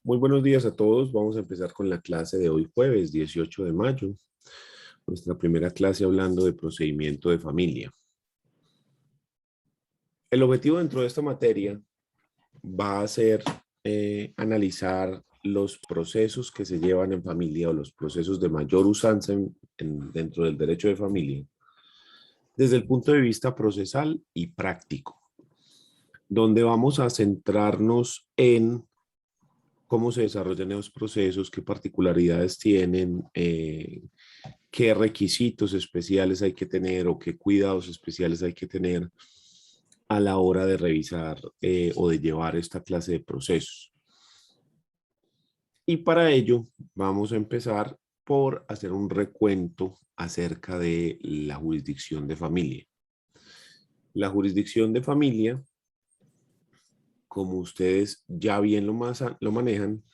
Muy buenos días a todos. Vamos a empezar con la clase de hoy, jueves 18 de mayo. Nuestra primera clase hablando de procedimiento de familia. El objetivo dentro de esta materia va a ser analizar los procesos que se llevan en familia o los procesos de mayor usanza dentro del derecho de familia desde el punto de vista procesal y práctico, donde vamos a centrarnos en cómo se desarrollan esos procesos, qué particularidades tienen, qué requisitos especiales hay que tener o qué cuidados especiales hay que tener a la hora de revisar o de llevar esta clase de procesos. Y para ello vamos a empezar por hacer un recuento acerca de la jurisdicción de familia. La jurisdicción de familia, como ustedes ya bien lo manejan,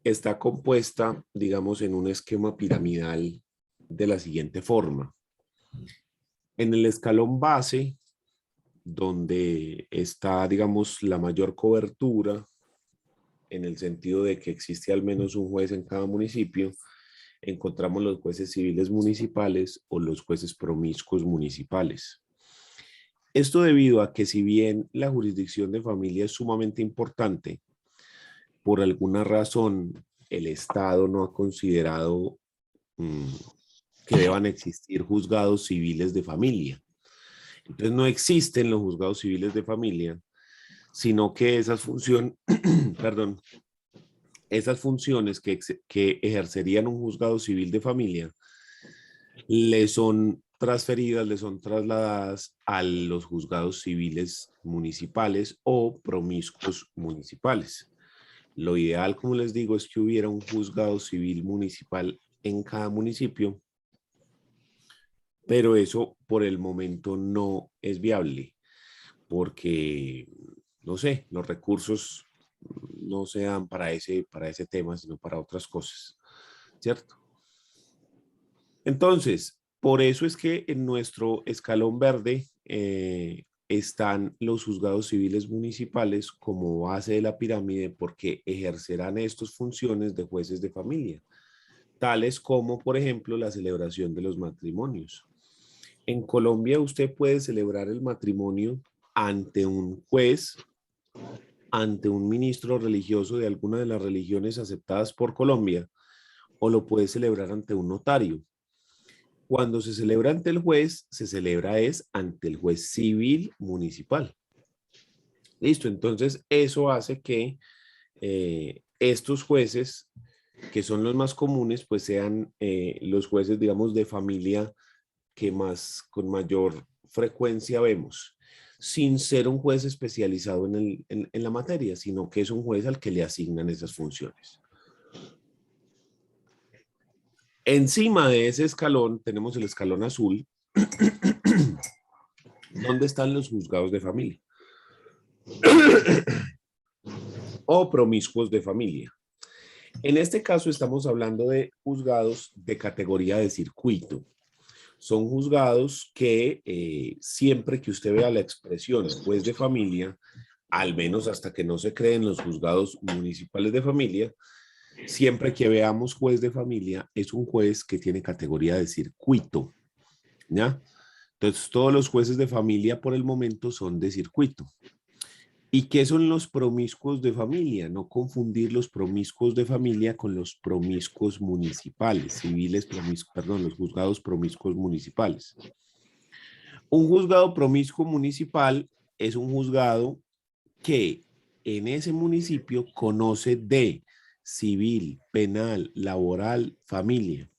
está compuesta, digamos, en un esquema piramidal de la siguiente forma. En el escalón base, donde está, digamos, la mayor cobertura, en el sentido de que existe al menos un juez en cada municipio, encontramos los jueces civiles municipales o los jueces promiscuos municipales. Esto debido a que si bien la jurisdicción de familia es sumamente importante, por alguna razón el Estado no ha considerado que deban existir juzgados civiles de familia. Entonces no existen los juzgados civiles de familia, sino que esas funciones, perdón, esas funciones que ejercerían un juzgado civil de familia le son transferidas, le son trasladadas a los juzgados civiles municipales o promiscuos municipales. Lo ideal, como les digo, es que hubiera un juzgado civil municipal en cada municipio, pero eso por el momento no es viable porque, no sé, los recursos no se dan para ese tema, sino para otras cosas, ¿cierto? Entonces, por eso es que en nuestro escalón verde están los juzgados civiles municipales como base de la pirámide porque ejercerán estas funciones de jueces de familia, tales como, por ejemplo, la celebración de los matrimonios. En Colombia usted puede celebrar el matrimonio ante un juez, ante un ministro religioso de alguna de las religiones aceptadas por Colombia, o lo puede celebrar ante un notario. Cuando se celebra ante el juez, se celebra es ante el juez civil municipal. Listo, entonces eso hace que estos jueces, que son los más comunes, pues sean los jueces, digamos, de familia que con mayor frecuencia vemos, sin ser un juez especializado en la materia, sino que es un juez al que le asignan esas funciones. Encima de ese escalón tenemos el escalón azul, donde están los juzgados de familia o promiscuos de familia. En este caso estamos hablando de juzgados de categoría de circuito. Son juzgados que siempre que usted vea la expresión juez de familia, al menos hasta que no se creen los juzgados municipales de familia, siempre que veamos juez de familia, es un juez que tiene categoría de circuito, ¿ya? Entonces, todos los jueces de familia por el momento son de circuito. ¿Y qué son los promiscuos de familia? No confundir los promiscuos de familia con los promiscuos municipales, perdón, los juzgados promiscuos municipales. Un juzgado promiscuo municipal es un juzgado que en ese municipio conoce de civil, penal, laboral, familia,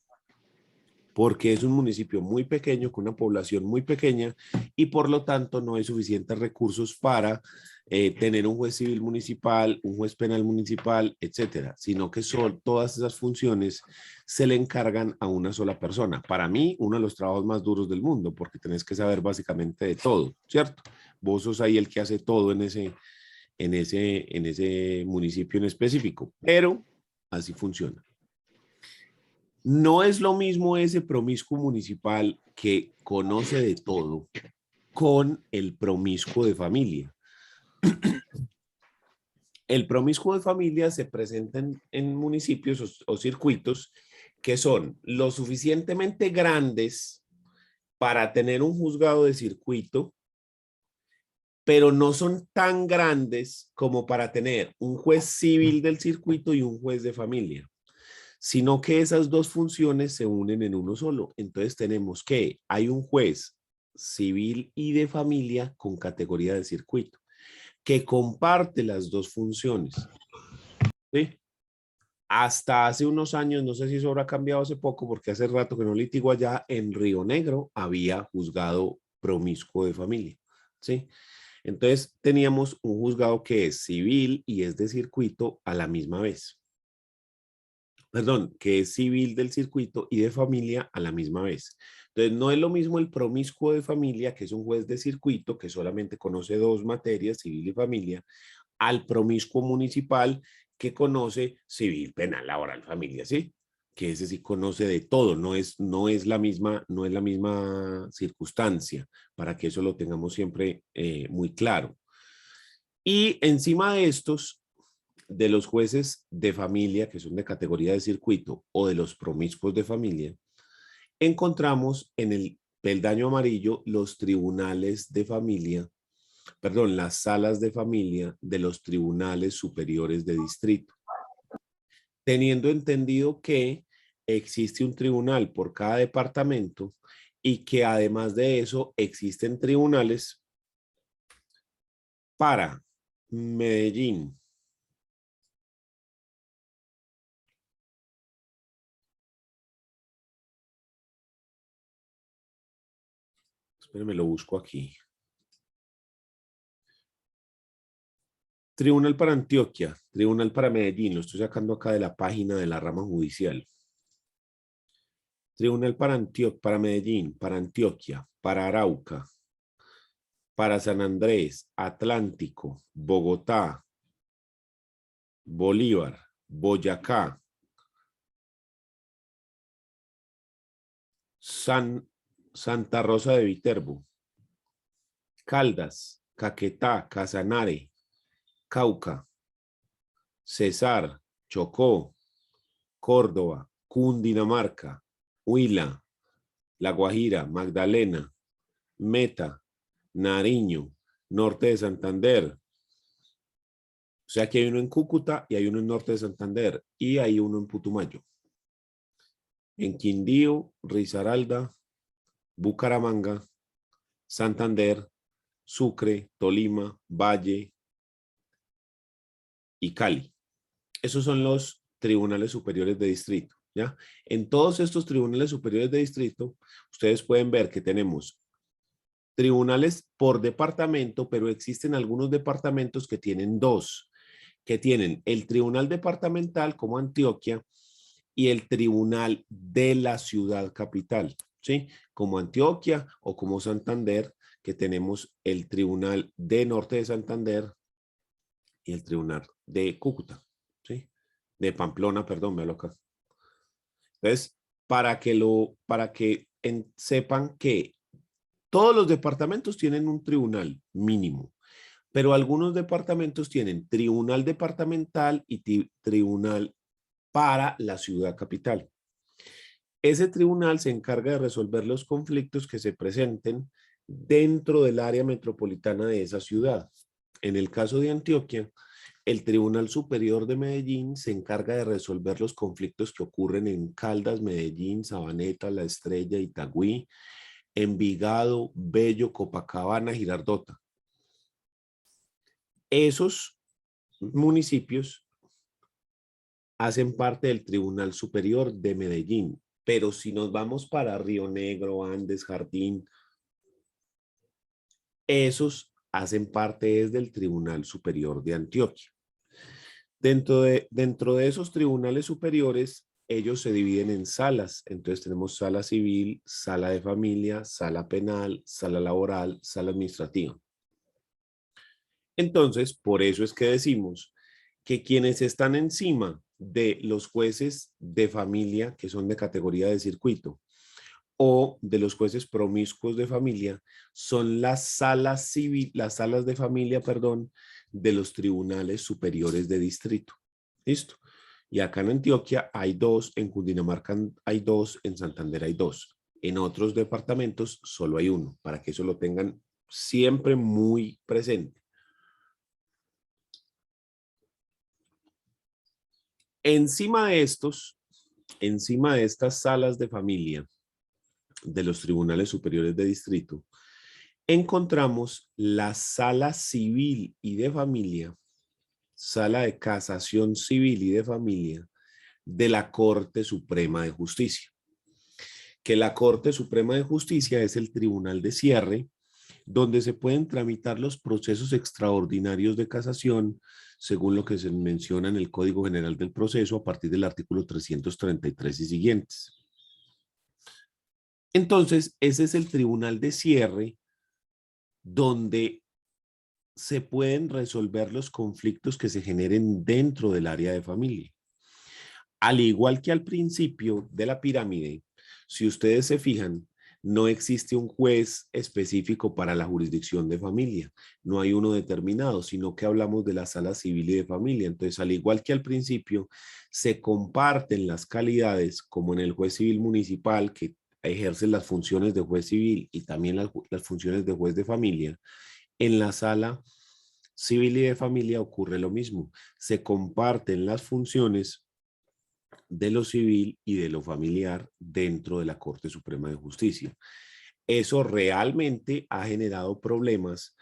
porque es un municipio muy pequeño, con una población muy pequeña y por lo tanto no hay suficientes recursos para tener un juez civil municipal, un juez penal municipal, etcétera, sino que son todas esas funciones se le encargan a una sola persona. Para mí, uno de los trabajos más duros del mundo, porque tenés que saber básicamente de todo, ¿cierto? Vos sos ahí el que hace todo en ese municipio en específico, pero así funciona. No es lo mismo ese promiscuo municipal que conoce de todo con el promiscuo de familia. El promiscuo de familia se presenta en municipios o circuitos que son lo suficientemente grandes para tener un juzgado de circuito, pero no son tan grandes como para tener un juez civil del circuito y un juez de familia, sino que esas dos funciones se unen en uno solo. Entonces tenemos que hay un juez civil y de familia con categoría de circuito, que comparte las dos funciones. ¿Sí? Hasta hace unos años, no sé si eso habrá cambiado hace poco, porque hace rato que no litigo allá, en Río Negro había juzgado promiscuo de familia. ¿Sí? Entonces teníamos un juzgado que es civil y es de circuito a la misma vez. Perdón, que es civil del circuito y de familia a la misma vez. Entonces no es lo mismo el promiscuo de familia, que es un juez de circuito que solamente conoce dos materias, civil y familia, al promiscuo municipal que conoce civil, penal, laboral, familia, ¿sí? Que ese sí conoce de todo, no es la misma circunstancia, para que eso lo tengamos siempre muy claro. Y encima de estos, de los jueces de familia, que son de categoría de circuito, o de los promiscuos de familia, encontramos en el peldaño amarillo los tribunales de familia, perdón, las salas de familia de los tribunales superiores de distrito, teniendo entendido que existe un tribunal por cada departamento y que además de eso existen tribunales para Medellín, espérenme, lo busco aquí. Tribunal para Antioquia, Tribunal para Medellín, lo estoy sacando acá de la página de la rama judicial. Tribunal para Medellín, para Antioquia, para Arauca, para San Andrés, Atlántico, Bogotá, Bolívar, Boyacá, Santa Rosa de Viterbo, Caldas, Caquetá, Casanare, Cauca, Cesar, Chocó, Córdoba, Cundinamarca, Huila, La Guajira, Magdalena, Meta, Nariño, Norte de Santander. O sea que hay uno en Cúcuta y hay uno en Norte de Santander y hay uno en Putumayo. En Quindío, Risaralda, Bucaramanga, Santander, Sucre, Tolima, Valle y Cali. Esos son los tribunales superiores de distrito, ¿ya? En todos estos tribunales superiores de distrito, ustedes pueden ver que tenemos tribunales por departamento, pero existen algunos departamentos que tienen dos, que tienen el tribunal departamental como Antioquia y el tribunal de la ciudad capital, ¿sí? Como Antioquia o como Santander, que tenemos el tribunal de Norte de Santander y el tribunal de Cúcuta, ¿sí? De Pamplona, perdón, me loca. Entonces, para que sepan que todos los departamentos tienen un tribunal mínimo, pero algunos departamentos tienen tribunal departamental y tribunal para la ciudad capital. Ese tribunal se encarga de resolver los conflictos que se presenten dentro del área metropolitana de esa ciudad. En el caso de Antioquia, el Tribunal Superior de Medellín se encarga de resolver los conflictos que ocurren en Caldas, Medellín, Sabaneta, La Estrella, Itagüí, Envigado, Bello, Copacabana, Girardota. Esos municipios hacen parte del Tribunal Superior de Medellín, pero si nos vamos para Río Negro, Andes, Jardín, esos hacen parte desde el Tribunal Superior de Antioquia. Dentro de esos tribunales superiores, ellos se dividen en salas. Entonces tenemos sala civil, sala de familia, sala penal, sala laboral, sala administrativa. Entonces, por eso es que decimos que quienes están encima de los jueces de familia, que son de categoría de circuito, o de los jueces promiscuos de familia, son las salas civil, las salas de familia, perdón, de los tribunales superiores de distrito. ¿Listo? Y acá en Antioquia hay 2, en Cundinamarca hay 2, en Santander hay 2. En otros departamentos solo hay 1, para que eso lo tengan siempre muy presente. Encima de estas salas de familia de los tribunales superiores de distrito, encontramos la sala civil y de familia, sala de casación civil y de familia de la Corte Suprema de Justicia. Que la Corte Suprema de Justicia es el tribunal de cierre donde se pueden tramitar los procesos extraordinarios de casación según lo que se menciona en el Código General del Proceso a partir del artículo 333 y siguientes. Entonces, ese es el tribunal de cierre donde se pueden resolver los conflictos que se generen dentro del área de familia. Al igual que al principio de la pirámide, si ustedes se fijan, no existe un juez específico para la jurisdicción de familia. No hay uno determinado, sino que hablamos de la sala civil y de familia. Entonces, al igual que al principio, se comparten las calidades, como en el juez civil municipal, que ejerce las funciones de juez civil y también las funciones de juez de familia. En la sala civil y de familia ocurre lo mismo. Se comparten las funciones de lo civil y de lo familiar dentro de la Corte Suprema de Justicia. Eso realmente ha generado problemas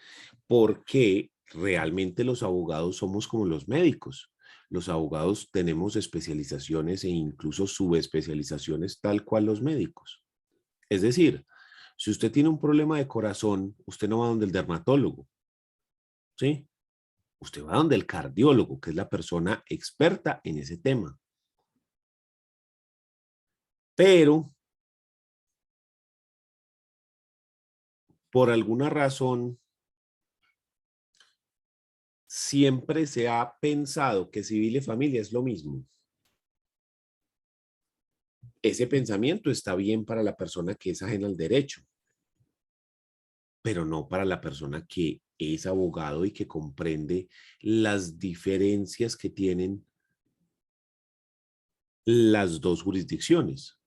porque realmente los abogados somos como los médicos. Los abogados tenemos especializaciones e incluso subespecializaciones tal cual los médicos. Es decir, si usted tiene un problema de corazón, usted no va donde el dermatólogo, ¿sí? Usted va donde el cardiólogo, que es la persona experta en ese tema. Pero, por alguna razón, siempre se ha pensado que civil y familia es lo mismo. Ese pensamiento está bien para la persona que es ajena al derecho, pero no para la persona que es abogado y que comprende las diferencias que tienen las dos jurisdicciones.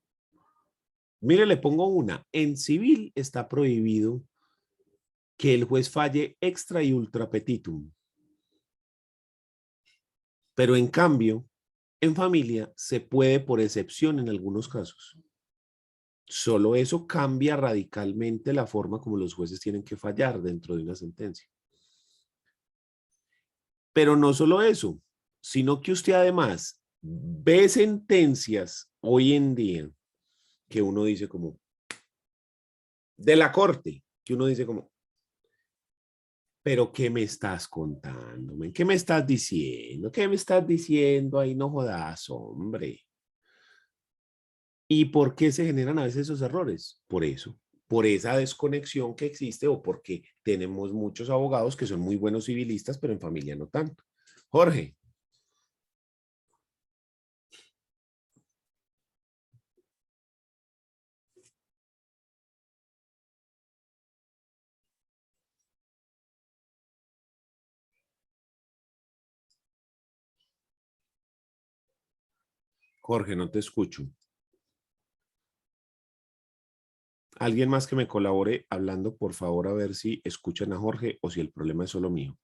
Mire, le pongo una. En civil está prohibido que el juez falle extra y ultra petitum. Pero en cambio, en familia se puede por excepción en algunos casos. Solo eso cambia radicalmente la forma como los jueces tienen que fallar dentro de una sentencia. Pero no solo eso, sino que usted además ve sentencias hoy en día que uno dice como de la corte, que uno dice como, pero ¿qué me estás contando? ¿Qué me estás diciendo? ¿Qué me estás diciendo? Ahí no jodas, hombre. ¿Y por qué se generan a veces esos errores? Por eso, por esa desconexión que existe o porque tenemos muchos abogados que son muy buenos civilistas, pero en familia no tanto. Jorge. Jorge, no te escucho. Alguien más que me colabore hablando, por favor, a ver si escuchan a Jorge o si el problema es solo mío.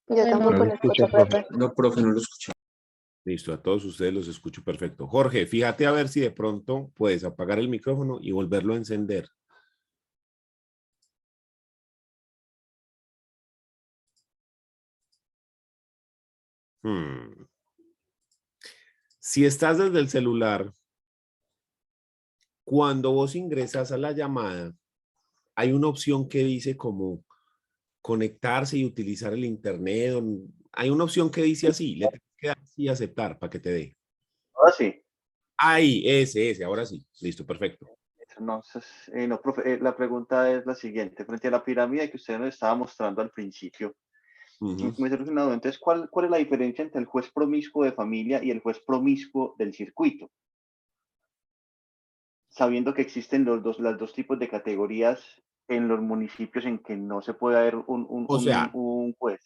Yo tampoco lo escucho, profe. No, profe, no lo escucho. Listo, a todos ustedes los escucho perfecto. Jorge, fíjate a ver si de pronto puedes apagar el micrófono y volverlo a encender. Si estás desde el celular, cuando vos ingresas a la llamada, hay una opción que dice como conectarse y utilizar el internet. Hay una opción que dice así, le tienes que dar así aceptar para que te dé. Ahora sí. Ahí, ese, ahora sí. Listo, perfecto. Entonces, no, profe, la pregunta es la siguiente. Frente a la pirámide que usted nos estaba mostrando al principio, me surge una duda. Entonces, ¿cuál es la diferencia entre el juez promiscuo de familia y el juez promiscuo del circuito? Sabiendo que existen las dos tipos de categorías en los municipios en que no se puede haber O sea, un juez.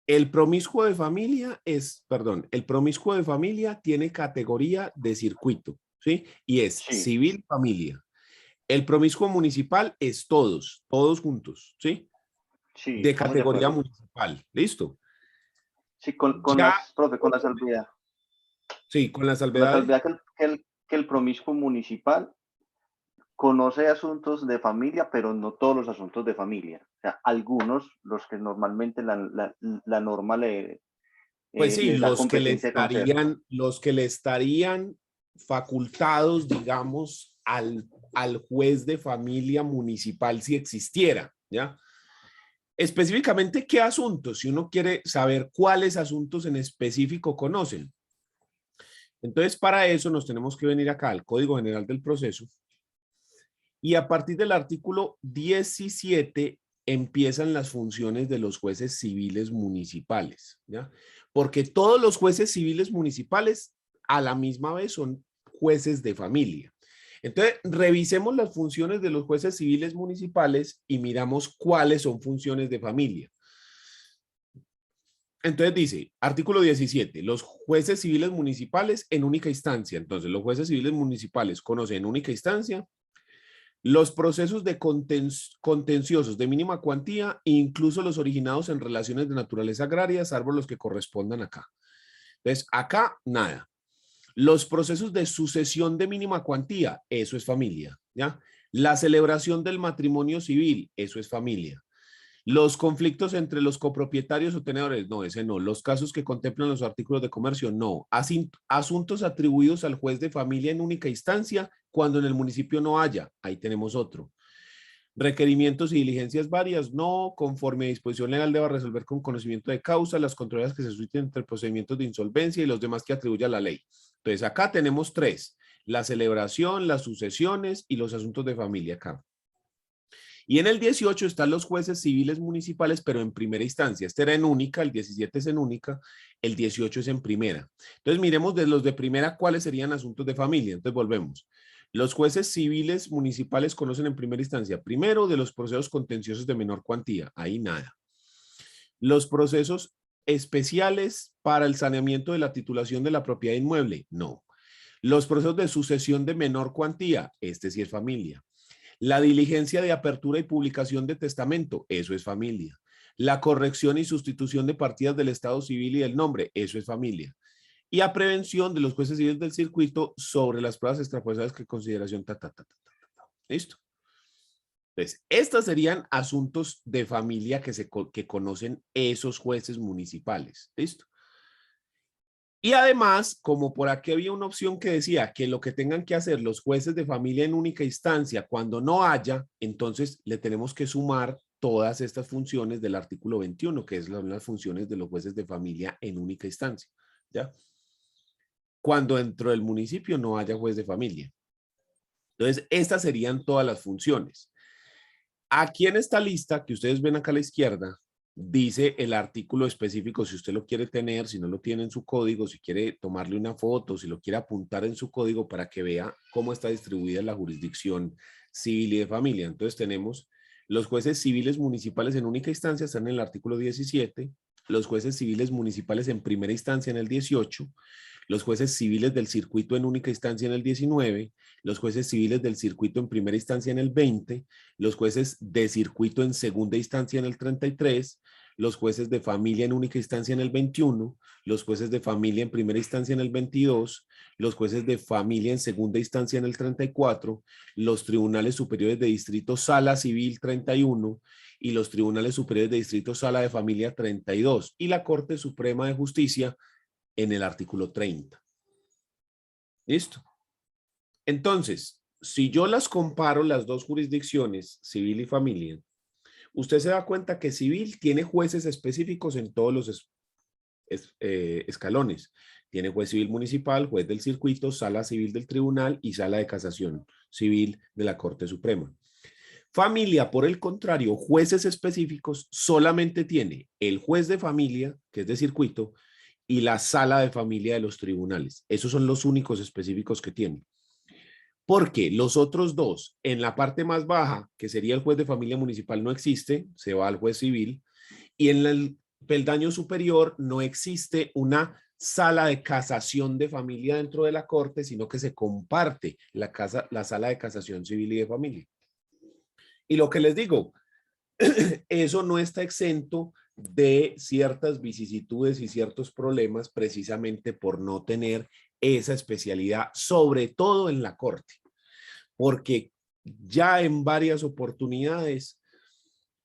el promiscuo de familia el promiscuo de familia tiene categoría de circuito, ¿sí? Y es Sí, civil familia. El promiscuo municipal es todos juntos, ¿sí? sí, De estamos de categoría acuerdo. municipal, ¿listo? Sí, con Ya, las, profe, sí, con la con la salvedad, salvedad que el promiscuo municipal conoce asuntos de familia, pero no todos los asuntos de familia. O sea, algunos, los que normalmente la norma pues sí, les da competencia de conocer. los que le estarían facultados, digamos, al juez de familia municipal si existiera, ¿ya? Específicamente, ¿qué asuntos? Si uno quiere saber cuáles asuntos en específico conocen. Entonces, para eso nos tenemos que venir acá al Código General del Proceso y a partir del artículo 17 empiezan las funciones de los jueces civiles municipales, ¿ya? Porque todos los jueces civiles municipales a la misma vez son jueces de familia. Entonces, revisemos las funciones de los jueces civiles municipales y miramos cuáles son funciones de familia. Entonces dice, artículo 17, los jueces civiles municipales en única instancia. Entonces, los jueces civiles municipales conocen en única instancia los procesos de contenciosos de mínima cuantía, incluso los originados en relaciones de naturaleza agraria, salvo los que correspondan acá. Entonces, acá nada. Los procesos de sucesión de mínima cuantía, eso es familia, ¿ya? La celebración del matrimonio civil, eso es familia. Los conflictos entre los copropietarios o tenedores, no, ese no. Los casos que contemplan los artículos de comercio, no. Asuntos atribuidos al juez de familia en única instancia cuando en el municipio no haya, ahí tenemos otro. Requerimientos y diligencias varias, no. Conforme a disposición legal deba resolver con conocimiento de causa las controversias que se susciten entre procedimientos de insolvencia y los demás que atribuya la ley. Entonces acá tenemos tres: la celebración, las sucesiones y los asuntos de familia acá. Y en el 18 están los jueces civiles municipales, pero en primera instancia. Este era en única, el 17 es en única, el 18 es en primera. Entonces miremos de los de primera cuáles serían asuntos de familia. Entonces volvemos. Los jueces civiles municipales conocen en primera instancia, primero, de los procesos contenciosos de menor cuantía. Ahí nada. Los procesos especiales para el saneamiento de la titulación de la propiedad inmueble. No. Los procesos de sucesión de menor cuantía. Este sí es familia. La diligencia de apertura y publicación de testamento, eso es familia. La corrección y sustitución de partidas del Estado civil y del nombre, eso es familia. Y a prevención de los jueces civiles del circuito sobre las pruebas extrapuestas que consideración ¿Listo? Entonces, estos serían asuntos de familia que conocen esos jueces municipales. ¿Listo? Y además, como por aquí había una opción que decía que lo que tengan que hacer los jueces de familia en única instancia cuando no haya, entonces le tenemos que sumar todas estas funciones del artículo 21, que es las funciones de los jueces de familia en única instancia, ¿ya? Cuando dentro del municipio no haya juez de familia. Entonces, estas serían todas las funciones. Aquí en esta lista que ustedes ven acá a la izquierda, dice el artículo específico si usted lo quiere tener, si no lo tiene en su código, si quiere tomarle una foto, si lo quiere apuntar en su código para que vea cómo está distribuida la jurisdicción civil y de familia. Entonces tenemos los jueces civiles municipales en única instancia, están en el artículo 17, los jueces civiles municipales en primera instancia en el 18, los jueces civiles del circuito en única instancia en el 19, los jueces civiles del circuito en primera instancia en el 20, los jueces de circuito en segunda instancia en el 33, los jueces de familia en única instancia en el 21, los jueces de familia en primera instancia en el 22, los jueces de familia en segunda instancia en el 34, los tribunales superiores de distrito sala civil 31 y los tribunales superiores de distrito sala de familia 32 y la Corte Suprema de Justicia en el artículo 30. ¿Listo? Entonces, si yo las comparo, las dos jurisdicciones, civil y familia, usted se da cuenta que civil tiene jueces específicos en todos los escalones. Tiene juez civil municipal, juez del circuito, sala civil del tribunal y sala de casación civil de la Corte Suprema. Familia, por el contrario, jueces específicos solamente tiene el juez de familia, que es de circuito, y la sala de familia de los tribunales. Esos son los únicos específicos que tiene. Porque los otros dos, en la parte más baja, que sería el juez de familia municipal, no existe, se va al juez civil, y en el peldaño superior no existe una sala de casación de familia dentro de la corte, sino que se comparte la sala de casación civil y de familia. Y lo que les digo, eso no está exento de ciertas vicisitudes y ciertos problemas precisamente por no tener esa especialidad, sobre todo en la corte, porque ya en varias oportunidades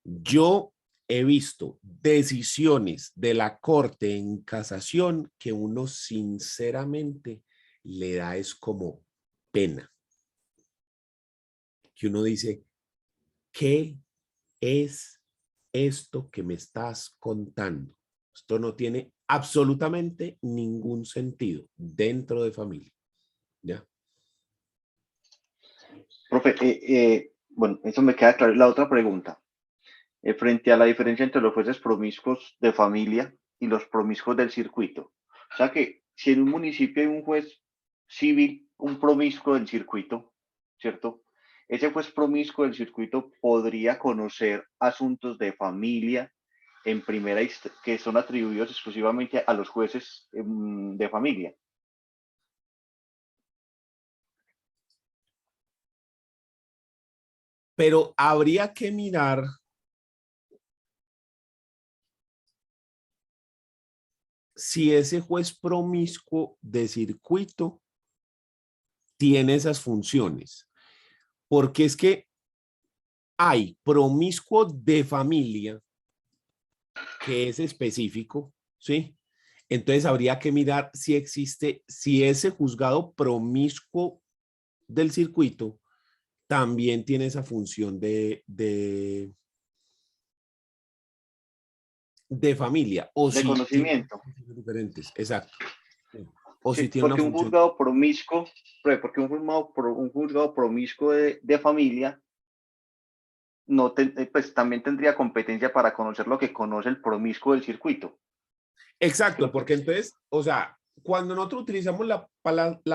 yo he visto decisiones de la corte en casación que uno sinceramente le da es como pena, que uno dice, ¿qué es esto que me estás contando? Esto no tiene absolutamente ningún sentido dentro de familia. ¿Ya? Profe, bueno, eso me queda claro. La otra pregunta, frente a la diferencia entre los jueces promiscuos de familia y los promiscuos del circuito. O sea que si en un municipio hay un juez civil, un promiscuo del circuito, ¿cierto? Ese juez promiscuo del circuito podría conocer asuntos de familia en primera que son atribuidos exclusivamente a los jueces de familia. Pero habría que mirar si ese juez promiscuo de circuito tiene esas funciones. Porque es que hay promiscuo de familia que es específico, ¿sí? Entonces habría que mirar si existe, si ese juzgado promiscuo del circuito también tiene esa función de familia o De si tiene conocimiento. funciones diferentes. Exacto. O Sí, si tiene una porque un función. juzgado promiscuo, porque un juzgado promiscuo de familia no pues también tendría competencia para conocer lo que conoce el promiscuo del circuito. Exacto, porque entonces, o sea, cuando nosotros utilizamos la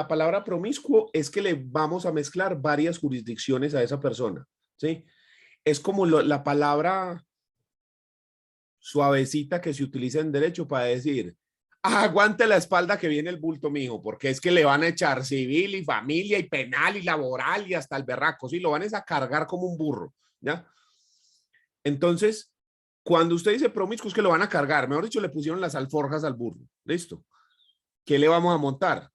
palabra promiscuo es que le vamos a mezclar varias jurisdicciones a esa persona, ¿sí? Es como la palabra suavecita que se utiliza en derecho para decir, aguante la espalda que viene el bulto, mijo, porque es que le van a echar civil y familia y penal y laboral y hasta el berraco, ¿sí? Lo van a cargar como un burro, ¿ya? Entonces, cuando usted dice promiscuo es que lo van a cargar, mejor dicho, le pusieron las alforjas al burro, ¿listo? ¿Qué le vamos a montar?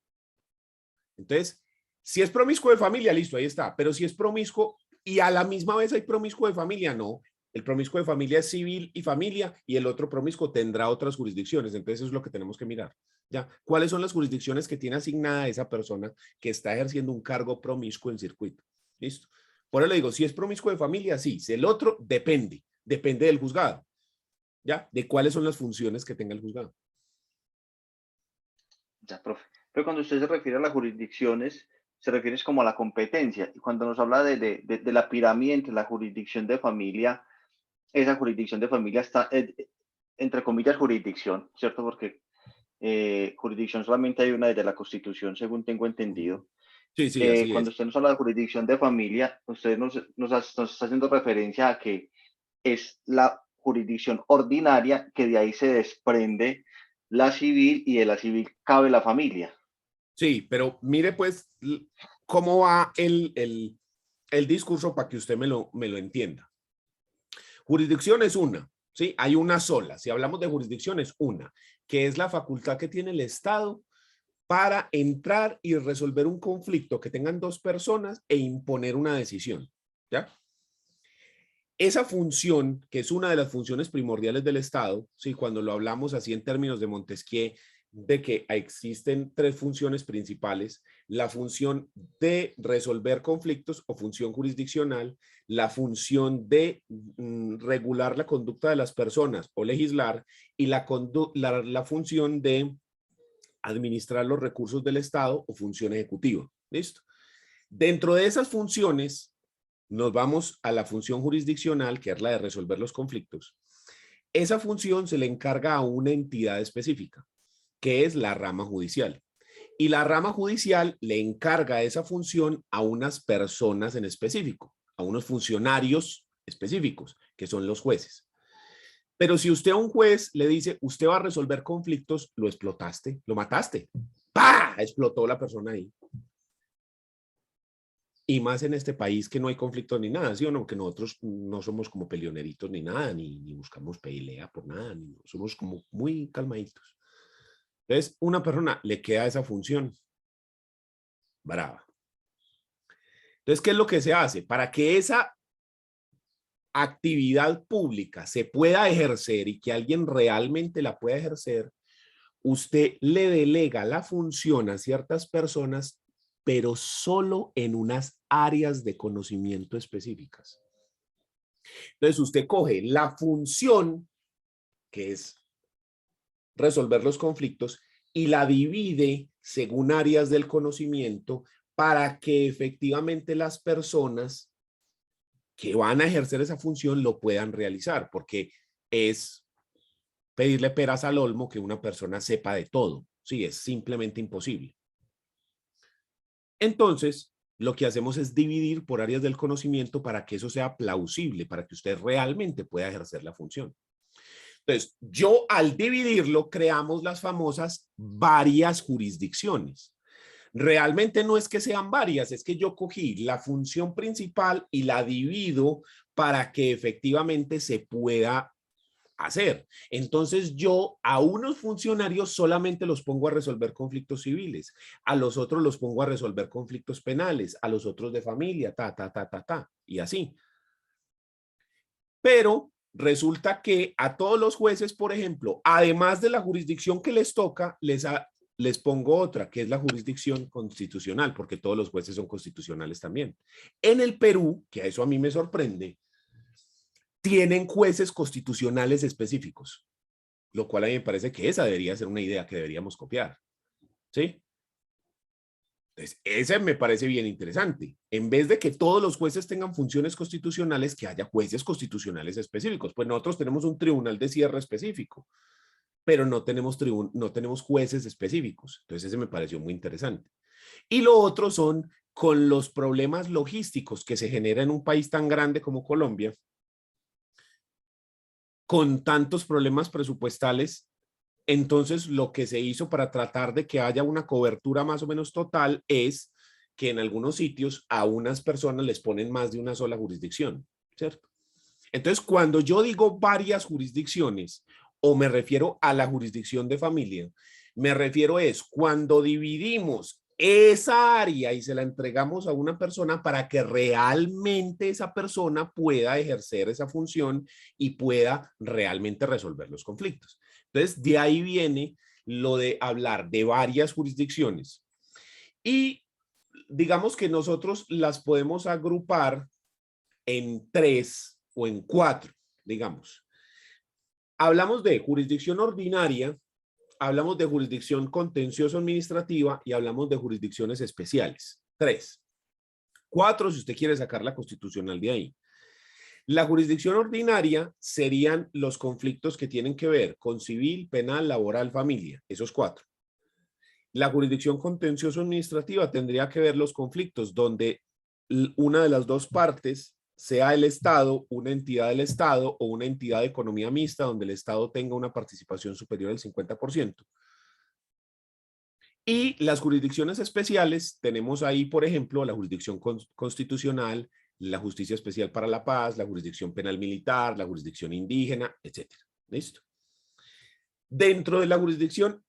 Entonces, si es promiscuo de familia, listo, ahí está. Pero si es promiscuo y a la misma vez hay promiscuo de familia, no. El promiscuo de familia es civil y familia y el otro promiscuo tendrá otras jurisdicciones. Entonces, eso es lo que tenemos que mirar. ¿Ya? ¿Cuáles son las jurisdicciones que tiene asignada esa persona que está ejerciendo un cargo promiscuo en circuito? ¿Listo? Por eso le digo, si es promiscuo de familia, sí. Si el otro, depende. Depende del juzgado. ¿Ya? De cuáles son las funciones que tenga el juzgado. Ya, profe. Pero cuando usted se refiere a las jurisdicciones, se refiere como a la competencia. Y cuando nos habla de la pirámide entre la jurisdicción de familia, esa jurisdicción de familia está, entre comillas, jurisdicción, ¿cierto? Porque jurisdicción solamente hay una desde la Constitución, según tengo entendido. Sí, sí, así Cuando es. usted nos habla de jurisdicción de familia, usted nos está haciendo referencia a que es la jurisdicción ordinaria, que de ahí se desprende la civil y de la civil cabe la familia. Sí, pero mire pues cómo va el discurso para que usted me lo entienda. Jurisdicción es una, ¿sí? Hay una sola. Si hablamos de jurisdicción es una, que es la facultad que tiene el Estado para entrar y resolver un conflicto que tengan dos personas e imponer una decisión, ¿ya? Esa función, que es una de las funciones primordiales del Estado, ¿sí? Cuando lo hablamos así en términos de Montesquieu, de que existen tres funciones principales: la función de resolver conflictos o función jurisdiccional, la función de regular la conducta de las personas o legislar, y la función de administrar los recursos del Estado o función ejecutiva. ¿Listo? Dentro de esas funciones, nos vamos a la función jurisdiccional, que es la de resolver los conflictos. Esa función se le encarga a una entidad específica, que es la rama judicial. Y la rama judicial le encarga esa función a unas personas en específico, a unos funcionarios específicos, que son los jueces. Pero si usted a un juez le dice, usted va a resolver conflictos, lo explotaste, lo mataste. ¡Pah! Explotó la persona ahí. Y más en este país que no hay conflictos ni nada, ¿sí o no? Que nosotros no somos como peleoneritos ni nada, ni buscamos pelea por nada, somos como muy calmaditos. Entonces, una persona le queda esa función brava. Entonces, ¿qué es lo que se hace? Para que esa actividad pública se pueda ejercer y que alguien realmente la pueda ejercer, usted le delega la función a ciertas personas, pero solo en unas áreas de conocimiento específicas. Entonces, usted coge la función, que es resolver los conflictos, y la divide según áreas del conocimiento para que efectivamente las personas que van a ejercer esa función lo puedan realizar, porque es pedirle peras al olmo que una persona sepa de todo. Sí, es simplemente imposible. Entonces, lo que hacemos es dividir por áreas del conocimiento para que eso sea plausible, para que usted realmente pueda ejercer la función. Entonces, yo al dividirlo, creamos las famosas varias jurisdicciones. Realmente no es que sean varias, es que yo cogí la función principal y la divido para que efectivamente se pueda hacer. Entonces yo a unos funcionarios solamente los pongo a resolver conflictos civiles, a los otros los pongo a resolver conflictos penales, a los otros de familia, y así. Pero resulta que a todos los jueces, por ejemplo, además de la jurisdicción que les toca, les pongo otra, que es la jurisdicción constitucional, porque todos los jueces son constitucionales también. En el Perú, que a eso a mí me sorprende, tienen jueces constitucionales específicos, lo cual a mí me parece que esa debería ser una idea que deberíamos copiar. ¿Sí? Entonces, ese me parece bien interesante. En vez de que todos los jueces tengan funciones constitucionales, que haya jueces constitucionales específicos. Pues nosotros tenemos un tribunal de cierre específico, pero no tenemos jueces específicos. Entonces, ese me pareció muy interesante. Y lo otro son con los problemas logísticos que se generan en un país tan grande como Colombia, con tantos problemas presupuestales. Entonces, lo que se hizo para tratar de que haya una cobertura más o menos total es que en algunos sitios a unas personas les ponen más de una sola jurisdicción, ¿cierto? Entonces, cuando yo digo varias jurisdicciones o me refiero a la jurisdicción de familia, me refiero es cuando dividimos esa área y se la entregamos a una persona para que realmente esa persona pueda ejercer esa función y pueda realmente resolver los conflictos. Entonces, de ahí viene lo de hablar de varias jurisdicciones. Y digamos que nosotros las podemos agrupar en 3 o en 4, digamos. Hablamos de jurisdicción ordinaria, hablamos de jurisdicción contencioso administrativa y hablamos de jurisdicciones especiales. 3. 4 si usted quiere sacar la constitucional de ahí. La jurisdicción ordinaria serían los conflictos que tienen que ver con civil, penal, laboral, familia, esos 4. La jurisdicción contencioso administrativa tendría que ver los conflictos donde una de las dos partes sea el Estado, una entidad del Estado o una entidad de economía mixta donde el Estado tenga una participación superior al 50%. Y las jurisdicciones especiales, tenemos ahí, por ejemplo, la jurisdicción constitucional, la justicia especial para la paz, la jurisdicción penal militar, la jurisdicción indígena, etcétera. ¿Listo? Dentro de la jurisdicción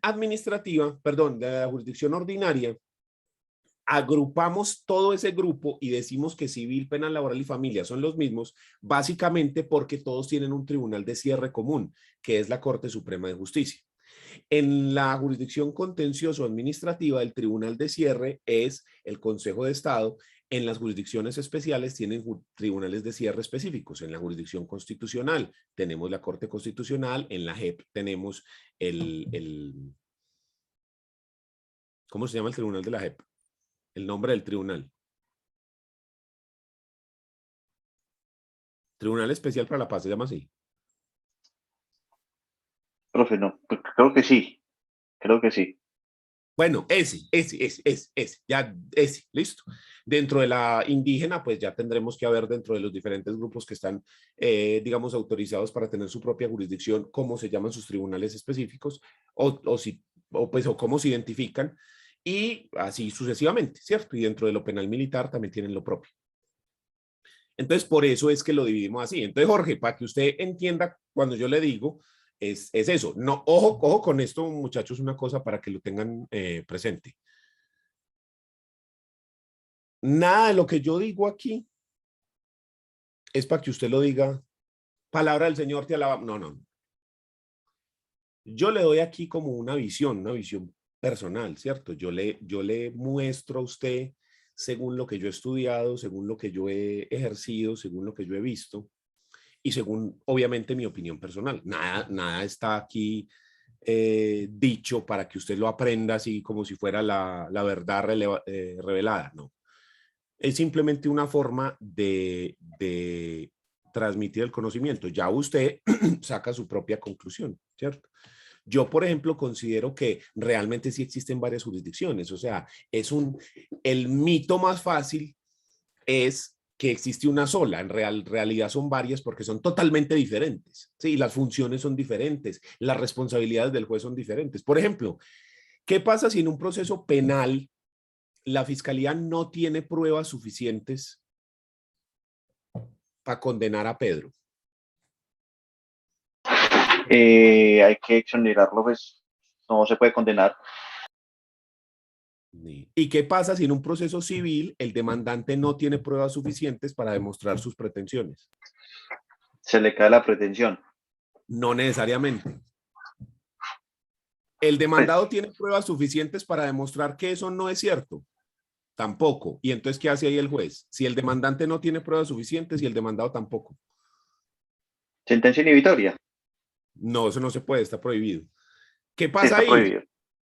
administrativa, perdón, de la jurisdicción ordinaria, agrupamos todo ese grupo y decimos que civil, penal, laboral y familia son los mismos, básicamente porque todos tienen un tribunal de cierre común, que es la Corte Suprema de Justicia. En la jurisdicción contencioso administrativa, el tribunal de cierre es el Consejo de Estado. En las jurisdicciones especiales tienen tribunales de cierre específicos. En la jurisdicción constitucional tenemos la Corte Constitucional, en la JEP tenemos ¿cómo se llama el tribunal de la JEP? El nombre del tribunal. Tribunal Especial para la Paz, se llama así. Profe, no, creo que sí, creo que sí. Bueno, ya listo. Dentro de la indígena, pues ya tendremos que ver dentro de los diferentes grupos que están, digamos, autorizados para tener su propia jurisdicción, cómo se llaman sus tribunales específicos o cómo se identifican y así sucesivamente, ¿cierto? Y dentro de lo penal militar también tienen lo propio. Entonces, por eso es que lo dividimos así. Entonces, Jorge, para que usted entienda cuando yo le digo, es eso. No, ojo con esto, muchachos, una cosa para que lo tengan presente. Nada de lo que yo digo aquí es para que usted lo diga, palabra del Señor te alaba. No, no. Yo le doy aquí como una visión personal, ¿cierto? Yo le muestro a usted según lo que yo he estudiado, según lo que yo he ejercido, según lo que yo he visto y según, obviamente, mi opinión personal. Nada está aquí dicho para que usted lo aprenda así como si fuera la verdad revelada, no. Es simplemente una forma de transmitir el conocimiento. Ya usted saca su propia conclusión, ¿cierto? Yo, por ejemplo, considero que realmente sí existen varias jurisdicciones. O sea, el mito más fácil es que existe una sola. En realidad son varias porque son totalmente diferentes. Sí, las funciones son diferentes, las responsabilidades del juez son diferentes. Por ejemplo, ¿qué pasa si en un proceso penal la fiscalía no tiene pruebas suficientes para condenar a Pedro? Hay que exonerarlo, pues no se puede condenar. ¿Y qué pasa si en un proceso civil el demandante no tiene pruebas suficientes para demostrar sus pretensiones? Se le cae la pretensión. No necesariamente. ¿El demandado tiene pruebas suficientes para demostrar que eso no es cierto? Tampoco. ¿Y entonces qué hace ahí el juez? Si el demandante no tiene pruebas suficientes y el demandado tampoco. Sentencia inhibitoria. No, eso no se puede, está prohibido. ¿Qué Sí, pasa está ahí? prohibido.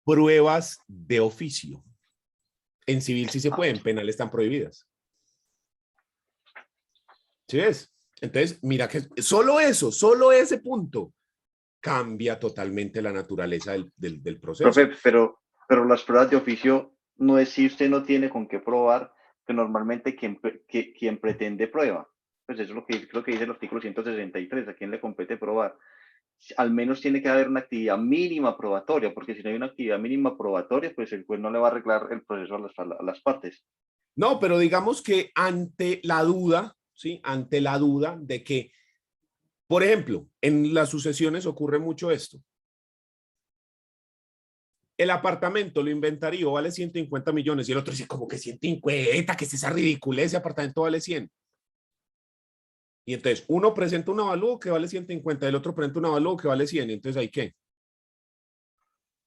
Pruebas de oficio. En civil sí se puede, en penal están prohibidas. ¿Sí ves? Entonces, mira que solo eso, solo ese punto cambia totalmente la naturaleza del proceso. Profe, pero las pruebas de oficio no es si usted no tiene con qué probar, que normalmente quien pretende prueba. Pues eso es lo que creo que dice el artículo 163, a quién le compete probar. Al menos tiene que haber una actividad mínima probatoria, porque si no hay una actividad mínima probatoria, pues el juez no le va a arreglar el proceso a las partes. No, pero digamos que ante la duda, ¿sí? Ante la duda de que, por ejemplo, en las sucesiones ocurre mucho esto. El apartamento, lo inventario, vale 150 millones y el otro dice, como que 150, que es esa ridiculez, ese apartamento vale 100. Y entonces uno presenta un avalúo que vale 150, el otro presenta un avalúo que vale 100. Entonces, ¿hay qué?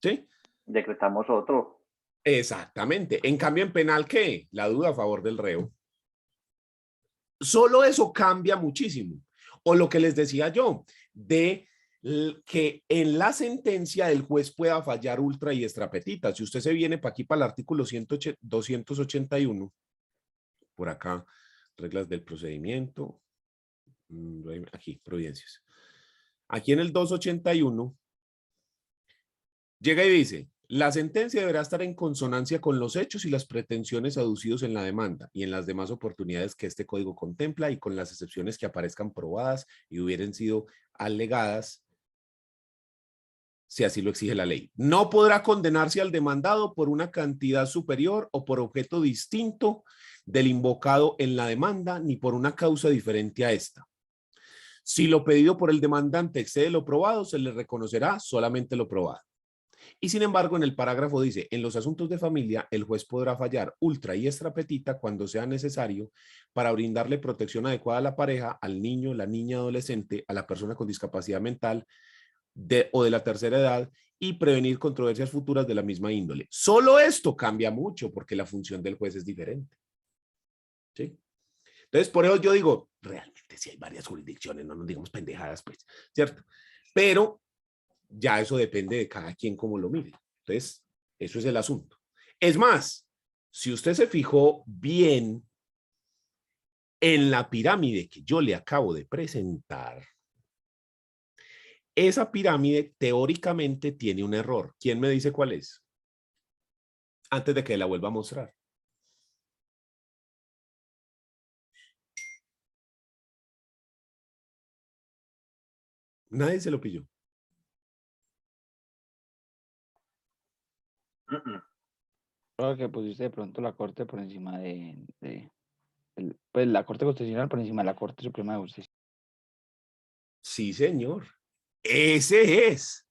¿Sí? Decretamos otro. Exactamente. En cambio, en penal, ¿qué? La duda a favor del reo. Solo eso cambia muchísimo. O lo que les decía yo, de que en la sentencia el juez pueda fallar ultra y extrapetita. Si usted se viene para aquí, para el artículo 281, por acá, reglas del procedimiento, aquí, providencias. Aquí en el 281, llega y dice, la sentencia deberá estar en consonancia con los hechos y las pretensiones aducidos en la demanda y en las demás oportunidades que este código contempla y con las excepciones que aparezcan probadas y hubieran sido alegadas si así lo exige la ley. No podrá condenarse al demandado por una cantidad superior o por objeto distinto del invocado en la demanda ni por una causa diferente a esta. Si lo pedido por el demandante excede lo probado, se le reconocerá solamente lo probado. Y sin embargo, en el parágrafo dice, en los asuntos de familia, el juez podrá fallar ultra y extra petita cuando sea necesario para brindarle protección adecuada a la pareja, al niño, la niña, adolescente, a la persona con discapacidad mental o de la tercera edad y prevenir controversias futuras de la misma índole. Solo esto cambia mucho porque la función del juez es diferente. ¿Sí? Entonces, por eso yo digo, realmente sí hay varias jurisdicciones, no nos digamos pendejadas, pues, ¿cierto? Pero ya eso depende de cada quien cómo lo mire. Entonces, eso es el asunto. Es más, si usted se fijó bien en la pirámide que yo le acabo de presentar, esa pirámide teóricamente tiene un error. ¿Quién me dice cuál es? antes de que la vuelva a mostrar. Nadie se lo pilló. Creo que pusiste de pronto la Corte por encima pues la Corte Constitucional por encima de la Corte Suprema de Justicia. Sí, señor. Ese es.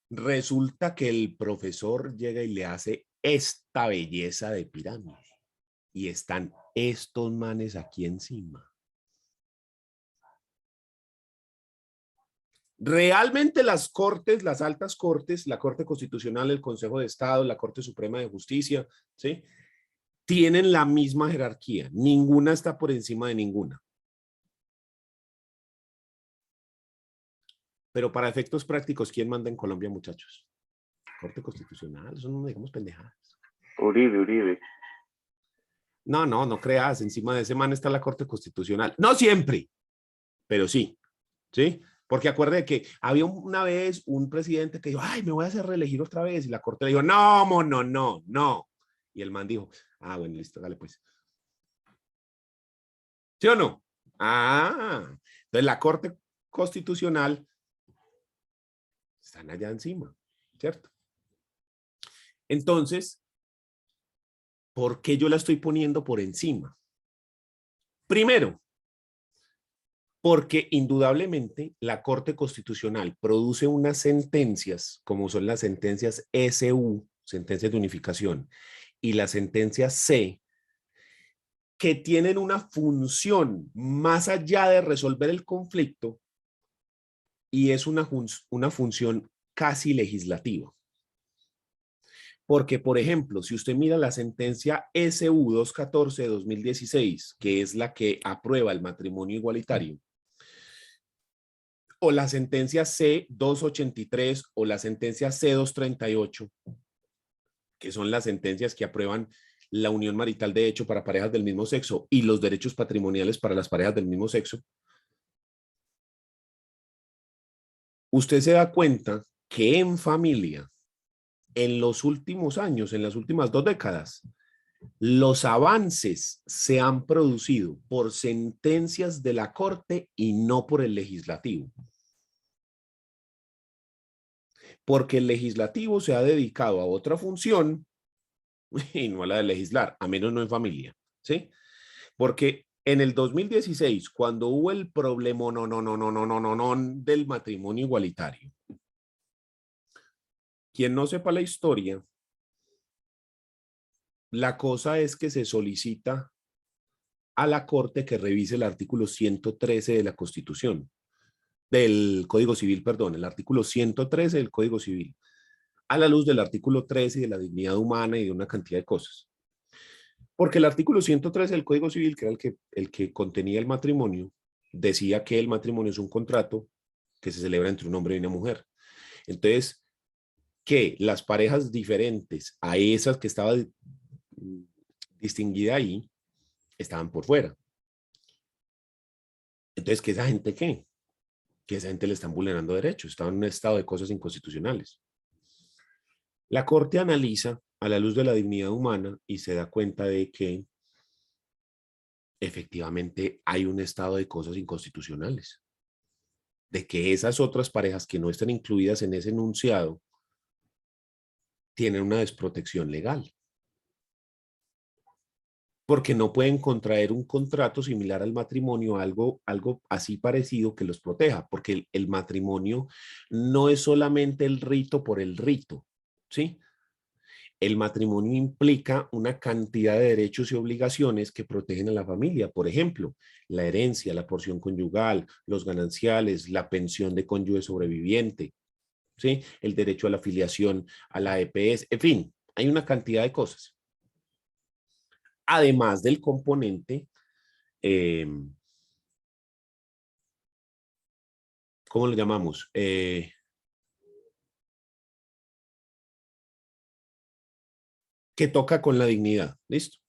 Resulta que el profesor llega y le hace esta belleza de pirámide. Y están estos manes aquí encima. Realmente las cortes, las altas cortes, la Corte Constitucional, el Consejo de Estado, la Corte Suprema de Justicia, ¿sí?, tienen la misma jerarquía. Ninguna está por encima de ninguna. Pero para efectos prácticos, ¿quién manda en Colombia, muchachos? Corte Constitucional, eso no digamos pendejadas. Uribe. No creas, encima de ese man está la Corte Constitucional. No siempre, pero sí, ¿sí? Porque acuerde que había una vez un presidente que dijo, ay, me voy a hacer reelegir otra vez, y la Corte le dijo, no, mono, no. Y el man dijo, ah, bueno, listo, dale pues. ¿Sí o no? Ah, entonces la Corte Constitucional están allá encima, ¿cierto? Entonces, ¿por qué yo la estoy poniendo por encima? Primero, porque indudablemente la Corte Constitucional produce unas sentencias, como son las sentencias SU, sentencias de unificación, y las sentencias C, que tienen una función más allá de resolver el conflicto, y es una función casi legislativa. Porque, por ejemplo, si usted mira la sentencia SU 214 de 2016, que es la que aprueba el matrimonio igualitario, o la sentencia C283 o la sentencia C238, que son las sentencias que aprueban la unión marital de hecho para parejas del mismo sexo y los derechos patrimoniales para las parejas del mismo sexo, usted se da cuenta que en familia, en los últimos años, en las últimas 2 décadas, los avances se han producido por sentencias de la Corte y no por el legislativo. Porque el legislativo se ha dedicado a otra función y no a la de legislar, a menos no en familia, ¿sí? Porque en el 2016, cuando hubo el problema del matrimonio igualitario, quien no sepa la historia, la cosa es que se solicita a la Corte que revise el artículo 113 de la Constitución, del Código Civil, perdón, el artículo 113 del Código Civil, a la luz del artículo 13 y de la dignidad humana y de una cantidad de cosas. Porque el artículo 113 del Código Civil, que era el que contenía el matrimonio, decía que el matrimonio es un contrato que se celebra entre un hombre y una mujer. Entonces, que las parejas diferentes a esas que estaba distinguida ahí, estaban por fuera. Entonces, ¿qué esa gente qué? Que esa gente le están vulnerando derechos, están en un estado de cosas inconstitucionales. La Corte analiza a la luz de la dignidad humana y se da cuenta de que efectivamente hay un estado de cosas inconstitucionales, de que esas otras parejas que no están incluidas en ese enunciado tienen una desprotección legal, porque no pueden contraer un contrato similar al matrimonio, algo así parecido que los proteja, porque el matrimonio no es solamente el rito por el rito, ¿sí? El matrimonio implica una cantidad de derechos y obligaciones que protegen a la familia. Por ejemplo, la herencia, la porción conyugal, los gananciales, la pensión de cónyuge sobreviviente, ¿sí? El derecho a la afiliación a la EPS, en fin, hay una cantidad de cosas. Además del componente, ¿cómo lo llamamos? Que toca con la dignidad, ¿listo?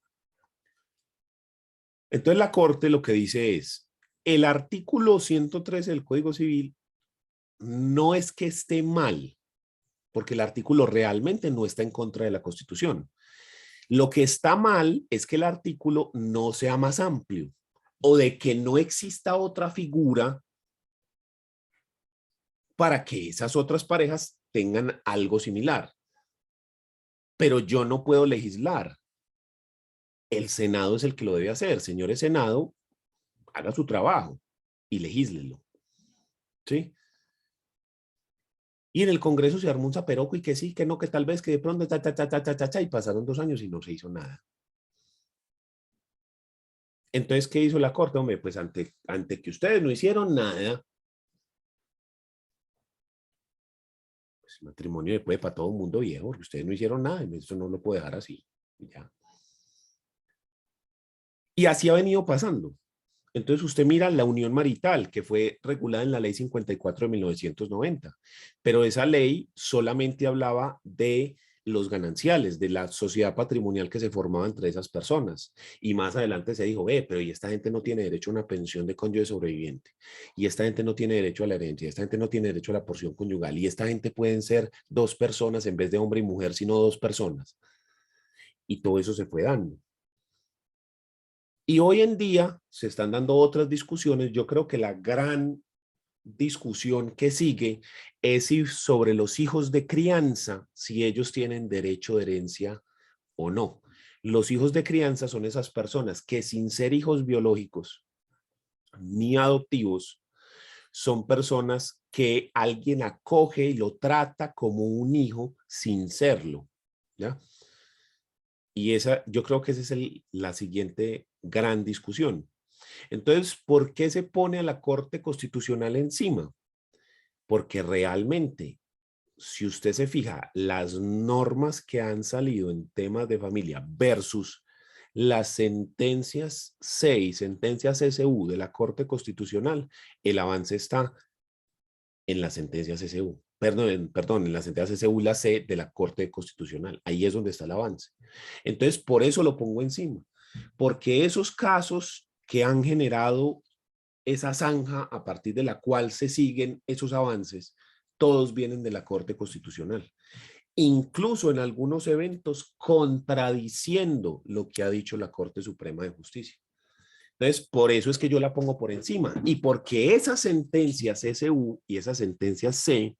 Entonces la Corte lo que dice es, el artículo 113 del Código Civil no es que esté mal, porque el artículo realmente no está en contra de la Constitución. Lo que está mal es que el artículo no sea más amplio o de que no exista otra figura para que esas otras parejas tengan algo similar. Pero yo no puedo legislar. El Senado es el que lo debe hacer. Señores Senado, haga su trabajo y legíslelo. ¿Sí? Y en el Congreso se armó un zaperoco y que sí, que no, que tal vez, que de pronto, y pasaron 2 años y no se hizo nada. Entonces, ¿qué hizo la Corte? Hombre, pues ante que ustedes no hicieron nada, pues el matrimonio después para todo el mundo viejo, porque ustedes no hicieron nada, y eso no lo puedo dejar así. Ya. Y así ha venido pasando. Entonces usted mira la unión marital, que fue regulada en la ley 54 de 1990, pero esa ley solamente hablaba de los gananciales, de la sociedad patrimonial que se formaba entre esas personas. Y más adelante se dijo, pero y esta gente no tiene derecho a una pensión de cónyuge sobreviviente, y esta gente no tiene derecho a la herencia, y esta gente no tiene derecho a la porción conyugal, y esta gente pueden ser 2 personas en vez de hombre y mujer, sino 2 personas. Y todo eso se fue dando. Y hoy en día se están dando otras discusiones. Yo creo que la gran discusión que sigue es si sobre los hijos de crianza, si ellos tienen derecho de herencia o no. Los hijos de crianza son esas personas que sin ser hijos biológicos ni adoptivos, son personas que alguien acoge y lo trata como un hijo sin serlo, ¿ya? Y esa, yo creo que esa es la siguiente gran discusión. Entonces, ¿por qué se pone a la Corte Constitucional encima? Porque realmente, si usted se fija, las normas que han salido en temas de familia versus las sentencias 6, sentencias SU de la Corte Constitucional, el avance está en las sentencias SU. Perdón, en las sentencias SU, la C de la Corte Constitucional. Ahí es donde está el avance. Entonces, por eso lo pongo encima. Porque esos casos que han generado esa zanja a partir de la cual se siguen esos avances, todos vienen de la Corte Constitucional. Incluso en algunos eventos contradiciendo lo que ha dicho la Corte Suprema de Justicia. Entonces, por eso es que yo la pongo por encima. Y porque esas sentencias SU y esas sentencias C,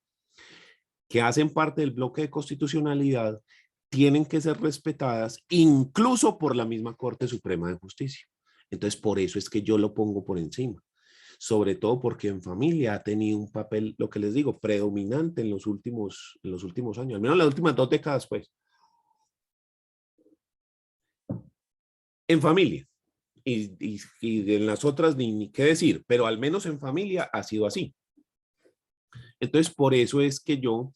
que hacen parte del bloque de constitucionalidad, tienen que ser respetadas incluso por la misma Corte Suprema de Justicia. Entonces, por eso es que yo lo pongo por encima. Sobre todo porque en familia ha tenido un papel, lo que les digo, predominante en los últimos años, al menos en las últimas 2 décadas, pues. En familia. Y en las otras ni qué decir, pero al menos en familia ha sido así. Entonces, por eso es que yo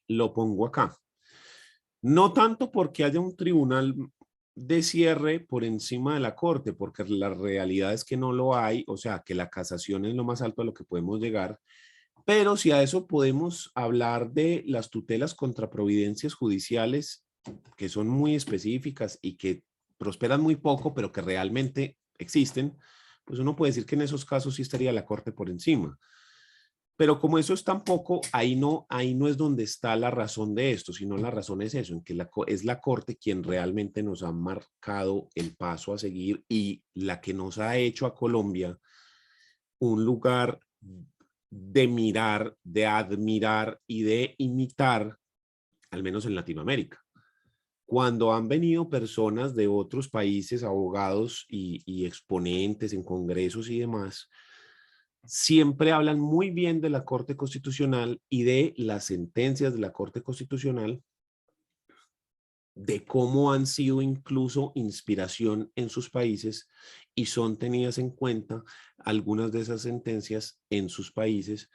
lo pongo acá. No tanto porque haya un tribunal de cierre por encima de la Corte, porque la realidad es que no lo hay, o sea, que la casación es lo más alto a lo que podemos llegar, pero si a eso podemos hablar de las tutelas contra providencias judiciales, que son muy específicas y que prosperan muy poco, pero que realmente existen, pues uno puede decir que en esos casos sí estaría la Corte por encima. Pero como eso es tan poco, ahí no es donde está la razón de esto, sino la razón es eso, en que es la Corte quien realmente nos ha marcado el paso a seguir y la que nos ha hecho a Colombia un lugar de mirar, de admirar y de imitar, al menos en Latinoamérica. Cuando han venido personas de otros países, abogados y exponentes en congresos y demás, siempre hablan muy bien de la Corte Constitucional y de las sentencias de la Corte Constitucional, de cómo han sido incluso inspiración en sus países y son tenidas en cuenta algunas de esas sentencias en sus países,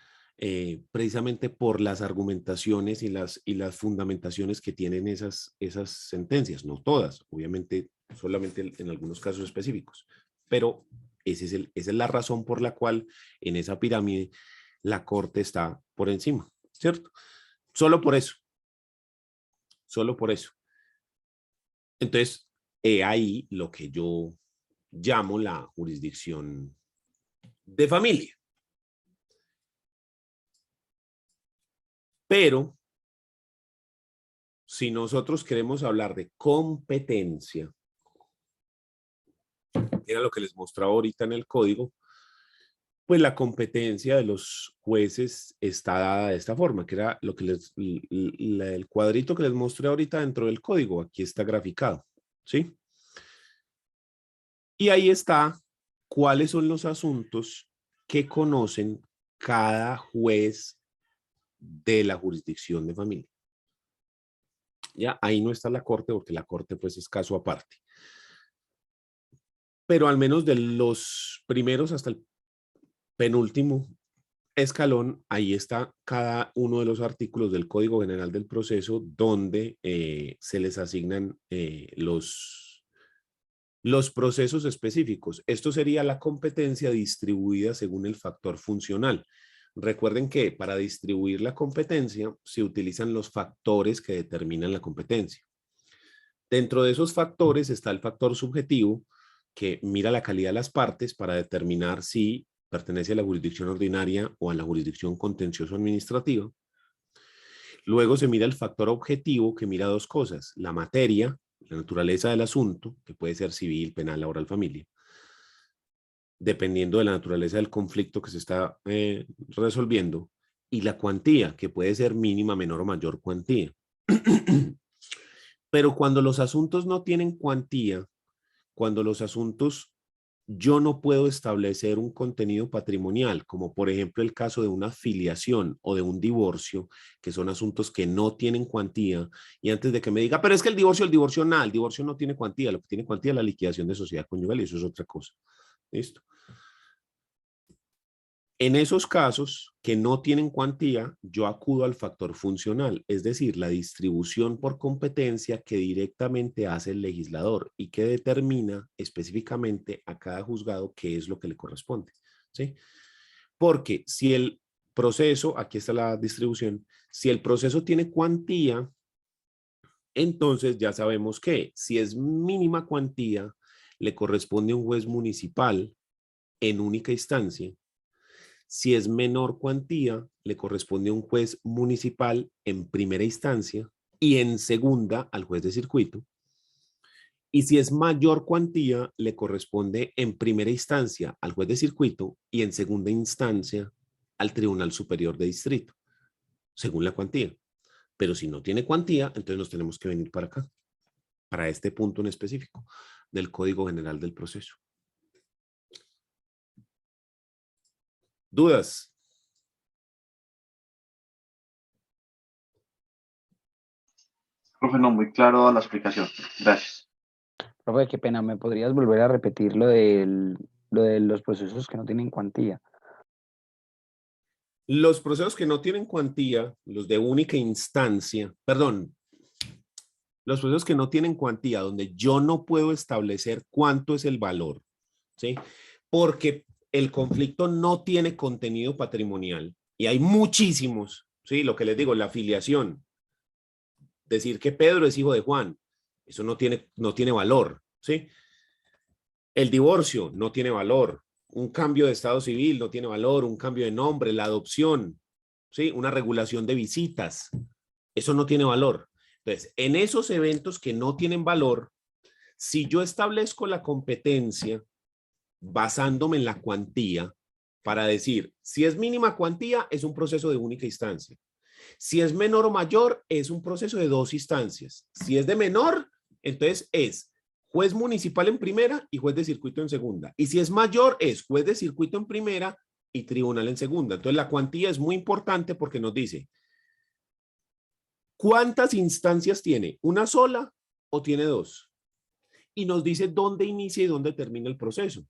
precisamente por las argumentaciones y las fundamentaciones que tienen esas sentencias, no todas, obviamente solamente en algunos casos específicos, pero esa es la razón por la cual en esa pirámide la Corte está por encima, ¿cierto? Solo por eso, solo por eso. Entonces, he ahí lo que yo llamo la jurisdicción de familia. Pero si nosotros queremos hablar de competencia, era lo que les mostraba ahorita en el código, pues la competencia de los jueces está dada de esta forma, que era lo que el cuadrito que les mostré ahorita dentro del código. Aquí está graficado, ¿sí? Y ahí está cuáles son los asuntos que conocen cada juez de la jurisdicción de familia. Ya, ahí no está la corte, porque la corte pues es caso aparte. Pero al menos de los primeros hasta el penúltimo escalón, ahí está cada uno de los artículos del Código General del Proceso donde se les asignan los procesos específicos. Esto sería la competencia distribuida según el factor funcional. Recuerden que para distribuir la competencia se utilizan los factores que determinan la competencia. Dentro de esos factores está el factor subjetivo, que mira la calidad de las partes para determinar si pertenece a la jurisdicción ordinaria o a la jurisdicción contencioso administrativa. Luego se mira el factor objetivo, que mira dos cosas: la materia, la naturaleza del asunto, que puede ser civil, penal, laboral, familia, dependiendo de la naturaleza del conflicto que se está resolviendo, y la cuantía, que puede ser mínima, menor o mayor cuantía. Pero cuando los asuntos no tienen cuantía, cuando los asuntos yo no puedo establecer un contenido patrimonial, como por ejemplo el caso de una filiación o de un divorcio, que son asuntos que no tienen cuantía, y antes de que me diga, pero es que el divorcio nada, el divorcio no tiene cuantía, lo que tiene cuantía es la liquidación de sociedad conyugal, y eso es otra cosa. ¿Listo? En esos casos que no tienen cuantía, yo acudo al factor funcional, es decir, la distribución por competencia que directamente hace el legislador y que determina específicamente a cada juzgado qué es lo que le corresponde, ¿sí? Porque si el proceso, aquí está la distribución, si el proceso tiene cuantía, entonces ya sabemos que si es mínima cuantía, le corresponde a un juez municipal en única instancia. Si es menor cuantía, le corresponde a un juez municipal en primera instancia y en segunda al juez de circuito. Y si es mayor cuantía, le corresponde en primera instancia al juez de circuito y en segunda instancia al Tribunal Superior de Distrito, según la cuantía. Pero si no tiene cuantía, entonces nos tenemos que venir para acá, para este punto en específico del Código General del Proceso. ¿Dudas? Profe, no, muy claro la explicación. Gracias. Profe, qué pena, ¿me podrías volver a repetir lo de los procesos que no tienen cuantía? Los procesos que no tienen cuantía, los de única instancia, perdón, los procesos que no tienen cuantía, donde yo no puedo establecer cuánto es el valor, ¿sí? Porque el conflicto no tiene contenido patrimonial y hay muchísimos, ¿sí? Lo que les digo, la afiliación, decir que Pedro es hijo de Juan, eso no tiene valor, ¿sí? El divorcio no tiene valor, un cambio de estado civil no tiene valor, un cambio de nombre, la adopción, ¿sí? Una regulación de visitas, eso no tiene valor. Entonces, en esos eventos que no tienen valor, si yo establezco la competencia basándome en la cuantía para decir, si es mínima cuantía, es un proceso de única instancia. Si es menor o mayor, es un proceso de dos instancias. Si es de menor, entonces es juez municipal en primera y juez de circuito en segunda. Y si es mayor, es juez de circuito en primera y tribunal en segunda. Entonces la cuantía es muy importante porque nos dice, ¿cuántas instancias tiene? ¿Una sola o tiene dos? Y nos dice dónde inicia y dónde termina el proceso.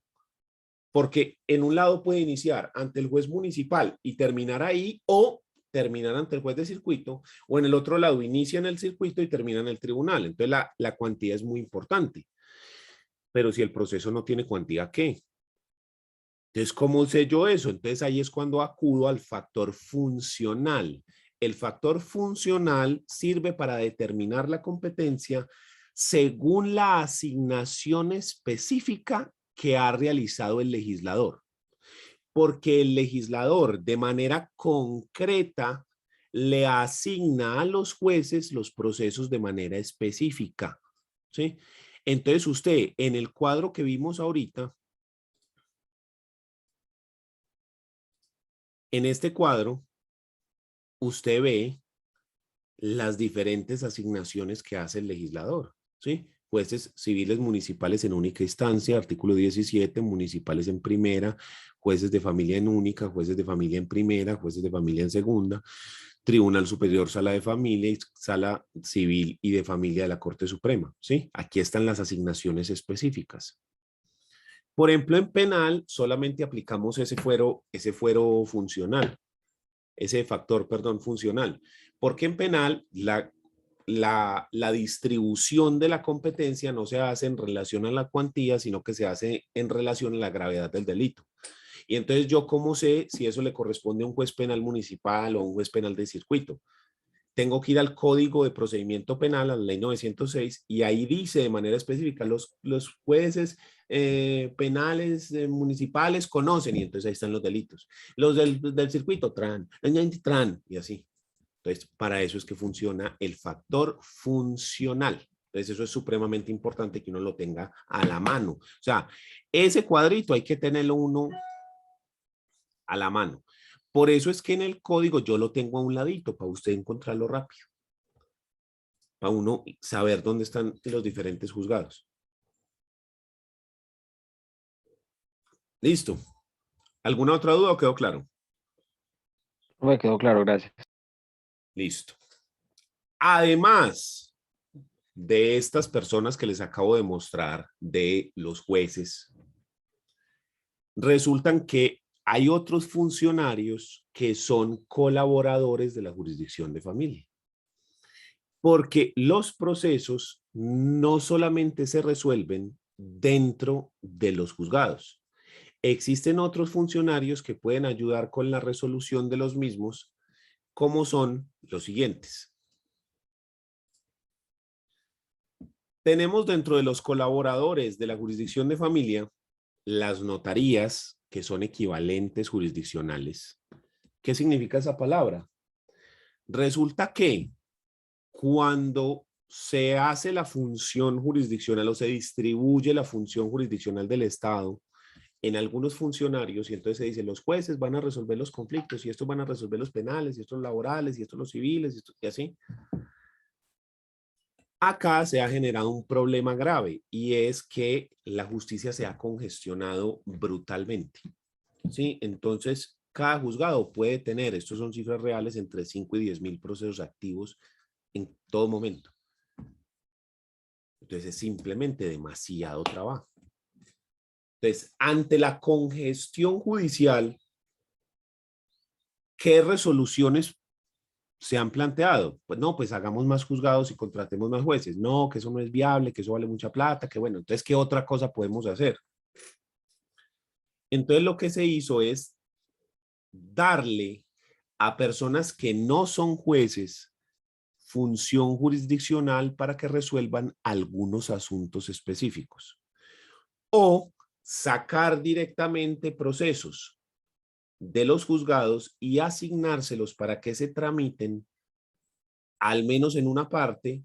Porque en un lado puede iniciar ante el juez municipal y terminar ahí, o terminar ante el juez de circuito, o en el otro lado inicia en el circuito y termina en el tribunal. Entonces la cuantía es muy importante. Pero si el proceso no tiene cuantía, ¿qué? Entonces, ¿cómo sé yo eso? Entonces ahí es cuando acudo al factor funcional. El factor funcional sirve para determinar la competencia según la asignación específica que ha realizado el legislador. Porque el legislador de manera concreta le asigna a los jueces los procesos de manera específica, ¿sí? Entonces usted, en el cuadro que vimos ahorita, en este cuadro, usted ve las diferentes asignaciones que hace el legislador, ¿sí? Jueces civiles municipales en única instancia, artículo 17, municipales en primera, jueces de familia en única, jueces de familia en primera, jueces de familia en segunda, Tribunal Superior, Sala de Familia y Sala Civil y de Familia de la Corte Suprema, ¿sí? Aquí están las asignaciones específicas. Por ejemplo, en penal solamente aplicamos ese fuero funcional, ese factor, perdón, funcional, porque en penal la distribución de la competencia no se hace en relación a la cuantía, sino que se hace en relación a la gravedad del delito. Y entonces yo, ¿cómo sé si eso le corresponde a un juez penal municipal o a un juez penal de circuito? Tengo que ir al Código de Procedimiento Penal, a la Ley 906, y ahí dice de manera específica, los jueces penales municipales conocen, y entonces ahí están los delitos. Los del circuito, tran, y así. Entonces, para eso es que funciona el factor funcional. Entonces, eso es supremamente importante que uno lo tenga a la mano. O sea, ese cuadrito hay que tenerlo uno a la mano. Por eso es que en el código yo lo tengo a un ladito para usted encontrarlo rápido. Para uno saber dónde están los diferentes juzgados. Listo. ¿Alguna otra duda o quedó claro? Me quedó claro, gracias. Listo. Además de estas personas que les acabo de mostrar, de los jueces, resultan que hay otros funcionarios que son colaboradores de la jurisdicción de familia. Porque los procesos no solamente se resuelven dentro de los juzgados. Existen otros funcionarios que pueden ayudar con la resolución de los mismos, como son los siguientes. Tenemos dentro de los colaboradores de la jurisdicción de familia las notarías, que son equivalentes jurisdiccionales. ¿Qué significa esa palabra? Resulta que cuando se hace la función jurisdiccional o se distribuye la función jurisdiccional del Estado en algunos funcionarios, y entonces se dice, los jueces van a resolver los conflictos, y estos van a resolver los penales, y estos laborales, y estos los civiles, y así. Acá se ha generado un problema grave, y es que la justicia se ha congestionado brutalmente, ¿sí? Entonces, cada juzgado puede tener, estos son cifras reales, entre 5 y 10,000 procesos activos en todo momento. Entonces es simplemente demasiado trabajo. Entonces, ante la congestión judicial, ¿qué resoluciones se han planteado? Pues no, pues hagamos más juzgados y contratemos más jueces. No, que eso no es viable, que eso vale mucha plata, que bueno, entonces, ¿qué otra cosa podemos hacer? Entonces, lo que se hizo es darle a personas que no son jueces función jurisdiccional para que resuelvan algunos asuntos específicos. O sacar directamente procesos de los juzgados y asignárselos para que se tramiten, al menos en una parte,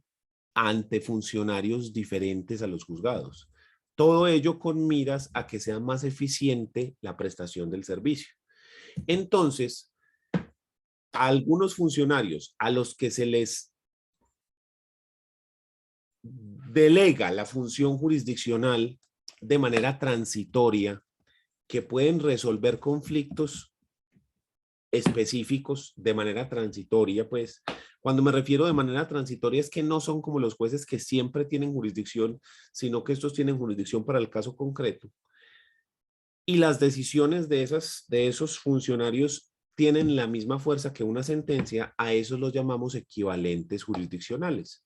ante funcionarios diferentes a los juzgados. Todo ello con miras a que sea más eficiente la prestación del servicio. Entonces, a algunos funcionarios a los que se les delega la función jurisdiccional de manera transitoria, que pueden resolver conflictos específicos de manera transitoria, pues cuando me refiero de manera transitoria es que no son como los jueces que siempre tienen jurisdicción, sino que estos tienen jurisdicción para el caso concreto. Y las decisiones de esos funcionarios tienen la misma fuerza que una sentencia, a esos los llamamos equivalentes jurisdiccionales.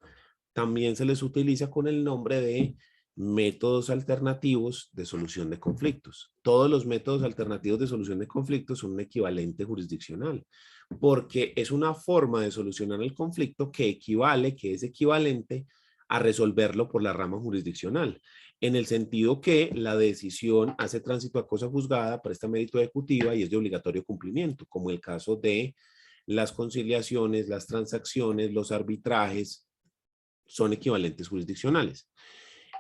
También se les utiliza con el nombre de métodos alternativos de solución de conflictos. Todos los métodos alternativos de solución de conflictos son un equivalente jurisdiccional, porque es una forma de solucionar el conflicto que es equivalente a resolverlo por la rama jurisdiccional, en el sentido que la decisión hace tránsito a cosa juzgada, presta mérito ejecutiva y es de obligatorio cumplimiento, como el caso de las conciliaciones, las transacciones, los arbitrajes son equivalentes jurisdiccionales.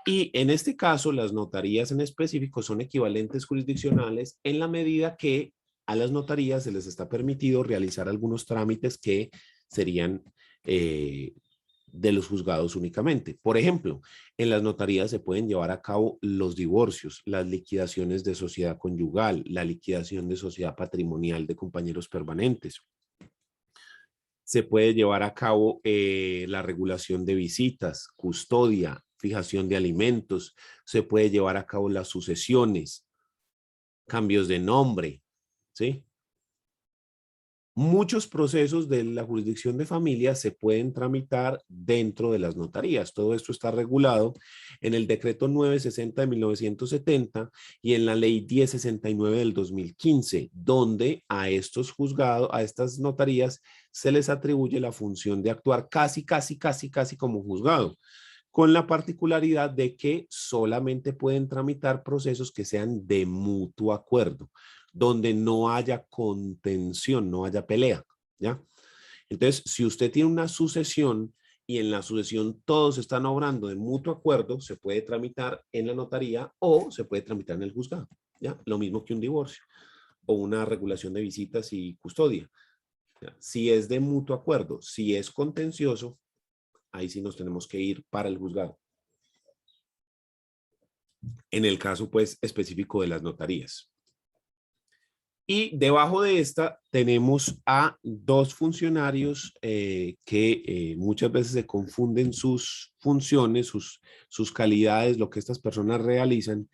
Y en este caso, las notarías en específico son equivalentes jurisdiccionales en la medida que a las notarías se les está permitido realizar algunos trámites que serían de los juzgados únicamente. Por ejemplo, en las notarías se pueden llevar a cabo los divorcios, las liquidaciones de sociedad conyugal, la liquidación de sociedad patrimonial de compañeros permanentes. Se puede llevar a cabo la regulación de visitas, custodia, fijación de alimentos. Se puede llevar a cabo las sucesiones, cambios de nombre, ¿sí? Muchos procesos de la jurisdicción de familia se pueden tramitar dentro de las notarías. Todo esto está regulado en el decreto 960 de 1970 y en la ley 1069 del 2015, donde a estos juzgados, a estas notarías, se les atribuye la función de actuar casi como juzgado, con la particularidad de que solamente pueden tramitar procesos que sean de mutuo acuerdo, donde no haya contención, no haya pelea, ¿ya? Entonces, si usted tiene una sucesión y en la sucesión todos están obrando de mutuo acuerdo, se puede tramitar en la notaría o se puede tramitar en el juzgado, ¿ya? Lo mismo que un divorcio o una regulación de visitas y custodia. ¿Ya? Si es de mutuo acuerdo, si es contencioso, ahí sí nos tenemos que ir para el juzgado. En el caso, pues, específico de las notarías. Y debajo de esta tenemos a dos funcionarios que muchas veces se confunden sus funciones, sus calidades, lo que estas personas realizan,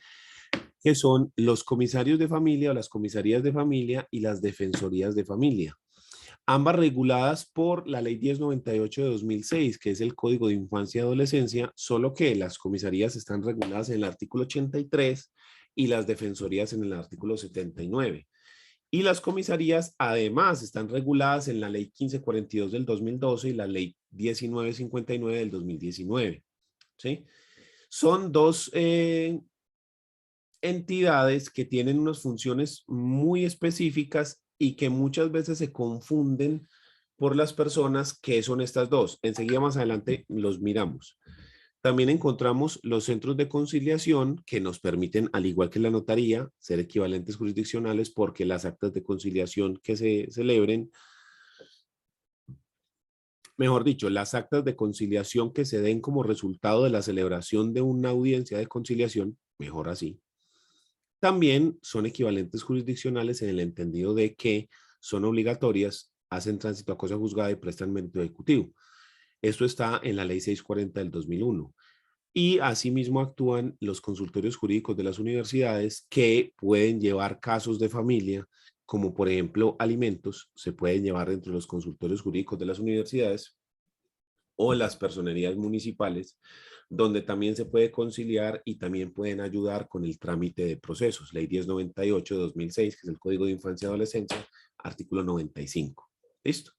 que son los comisarios de familia o las comisarías de familia y las defensorías de familia. Ambas reguladas por la ley 1098 de 2006, que es el Código de Infancia y Adolescencia, solo que las comisarías están reguladas en el artículo 83 y las defensorías en el artículo 79. Y las comisarías además están reguladas en la ley 1542 del 2012 y la ley 1959 del 2019. ¿Sí? Son dos entidades que tienen unas funciones muy específicas y que muchas veces se confunden por las personas que son estas dos. Enseguida más adelante los miramos. También encontramos los centros de conciliación que nos permiten, al igual que la notaría, ser equivalentes jurisdiccionales porque las actas de conciliación que se celebren, mejor dicho, las actas de conciliación que se den como resultado de la celebración de una audiencia de conciliación, mejor así, también son equivalentes jurisdiccionales en el entendido de que son obligatorias, hacen tránsito a cosa juzgada y prestan mérito ejecutivo. Esto está en la ley 640 del 2001. Y asimismo actúan los consultorios jurídicos de las universidades que pueden llevar casos de familia, como por ejemplo alimentos, se pueden llevar dentro de los consultorios jurídicos de las universidades o las personerías municipales, donde también se puede conciliar y también pueden ayudar con el trámite de procesos. Ley 1098 de 2006, que es el Código de Infancia y Adolescencia, artículo 95. ¿Listo?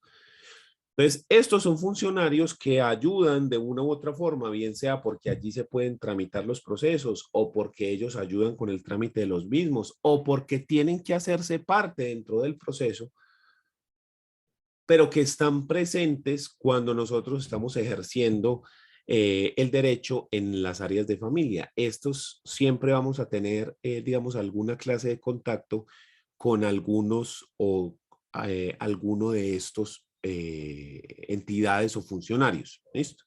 Entonces, estos son funcionarios que ayudan de una u otra forma, bien sea porque allí se pueden tramitar los procesos o porque ellos ayudan con el trámite de los mismos o porque tienen que hacerse parte dentro del proceso, pero que están presentes cuando nosotros estamos ejerciendo el derecho en las áreas de familia. Estos siempre vamos a tener, digamos, alguna clase de contacto con algunos o alguno de estos entidades o funcionarios. ¿Listo?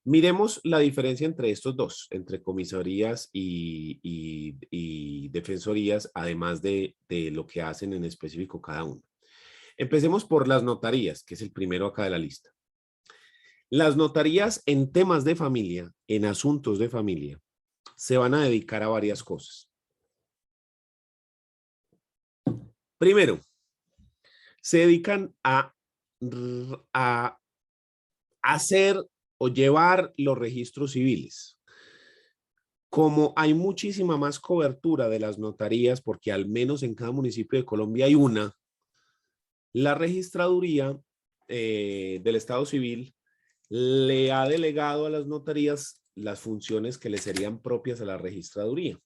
Miremos la diferencia entre estos dos, entre comisarías y defensorías, además de lo que hacen en específico cada uno. Empecemos por las notarías, que es el primero acá de la lista. Las notarías en temas de familia, en asuntos de familia, se van a dedicar a varias cosas. Primero, se dedican a hacer o llevar los registros civiles. Como hay muchísima más cobertura de las notarías, porque al menos en cada municipio de Colombia hay una, la registraduría del Estado Civil le ha delegado a las notarías las funciones que le serían propias a la registraduría.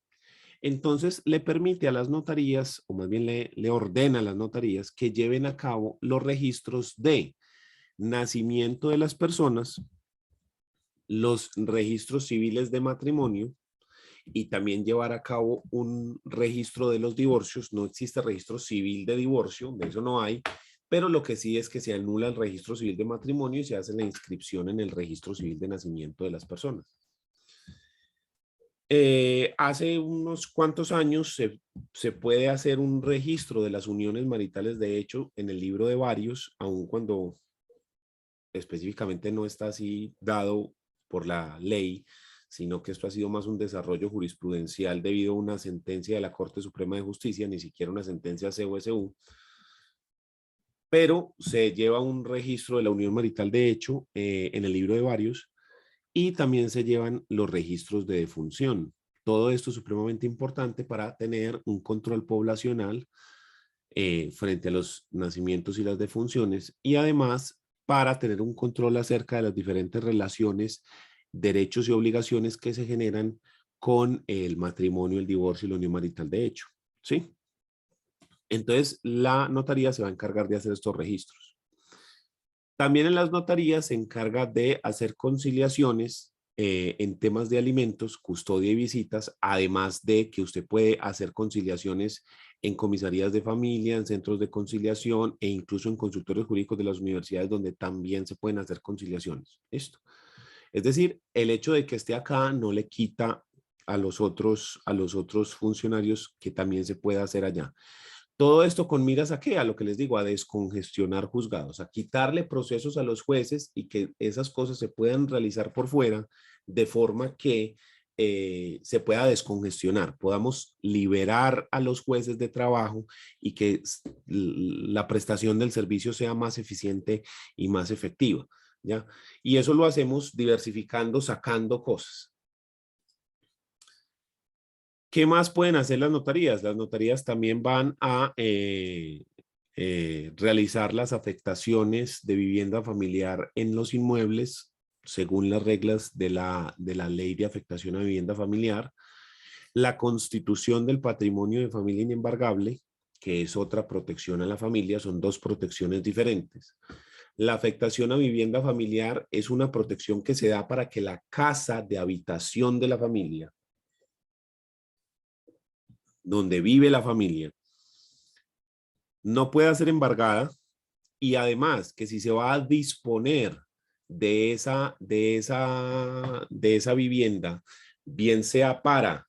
Entonces le permite a las notarías, o más bien le ordena a las notarías que lleven a cabo los registros de nacimiento de las personas, los registros civiles de matrimonio y también llevar a cabo un registro de los divorcios. No existe registro civil de divorcio, de eso no hay, pero lo que sí es que se anula el registro civil de matrimonio y se hace la inscripción en el registro civil de nacimiento de las personas. Hace unos cuantos años se puede hacer un registro de las uniones maritales, de hecho, en el libro de varios, aun cuando específicamente no está así dado por la ley, sino que esto ha sido más un desarrollo jurisprudencial debido a una sentencia de la Corte Suprema de Justicia, ni siquiera una sentencia COSU, pero se lleva un registro de la unión marital de hecho en el libro de varios, y también se llevan los registros de defunción. Todo esto es supremamente importante para tener un control poblacional frente a los nacimientos y las defunciones, y además para tener un control acerca de las diferentes relaciones, derechos y obligaciones que se generan con el matrimonio, el divorcio y la unión marital de hecho. ¿Sí? Entonces, la notaría se va a encargar de hacer estos registros. También en las notarías se encarga de hacer conciliaciones en temas de alimentos, custodia y visitas, además de que usted puede hacer conciliaciones en comisarías de familia, en centros de conciliación e incluso en consultorios jurídicos de las universidades donde también se pueden hacer conciliaciones. Esto. Es decir, el hecho de que esté acá no le quita a los otros funcionarios que también se pueda hacer allá. Todo esto con miras a qué, a lo que les digo, a descongestionar juzgados, a quitarle procesos a los jueces y que esas cosas se puedan realizar por fuera de forma que se pueda descongestionar, podamos liberar a los jueces de trabajo y que la prestación del servicio sea más eficiente y más efectiva, ¿ya? Y eso lo hacemos diversificando, sacando cosas. ¿Qué más pueden hacer las notarías? Las notarías también van a realizar las afectaciones de vivienda familiar en los inmuebles según las reglas de la ley de afectación a vivienda familiar, la constitución del patrimonio de familia inembargable, que es otra protección a la familia, son dos protecciones diferentes. La afectación a vivienda familiar es una protección que se da para que la casa de habitación de la familia, donde vive la familia, no pueda ser embargada, y además que si se va a disponer de esa vivienda, bien sea para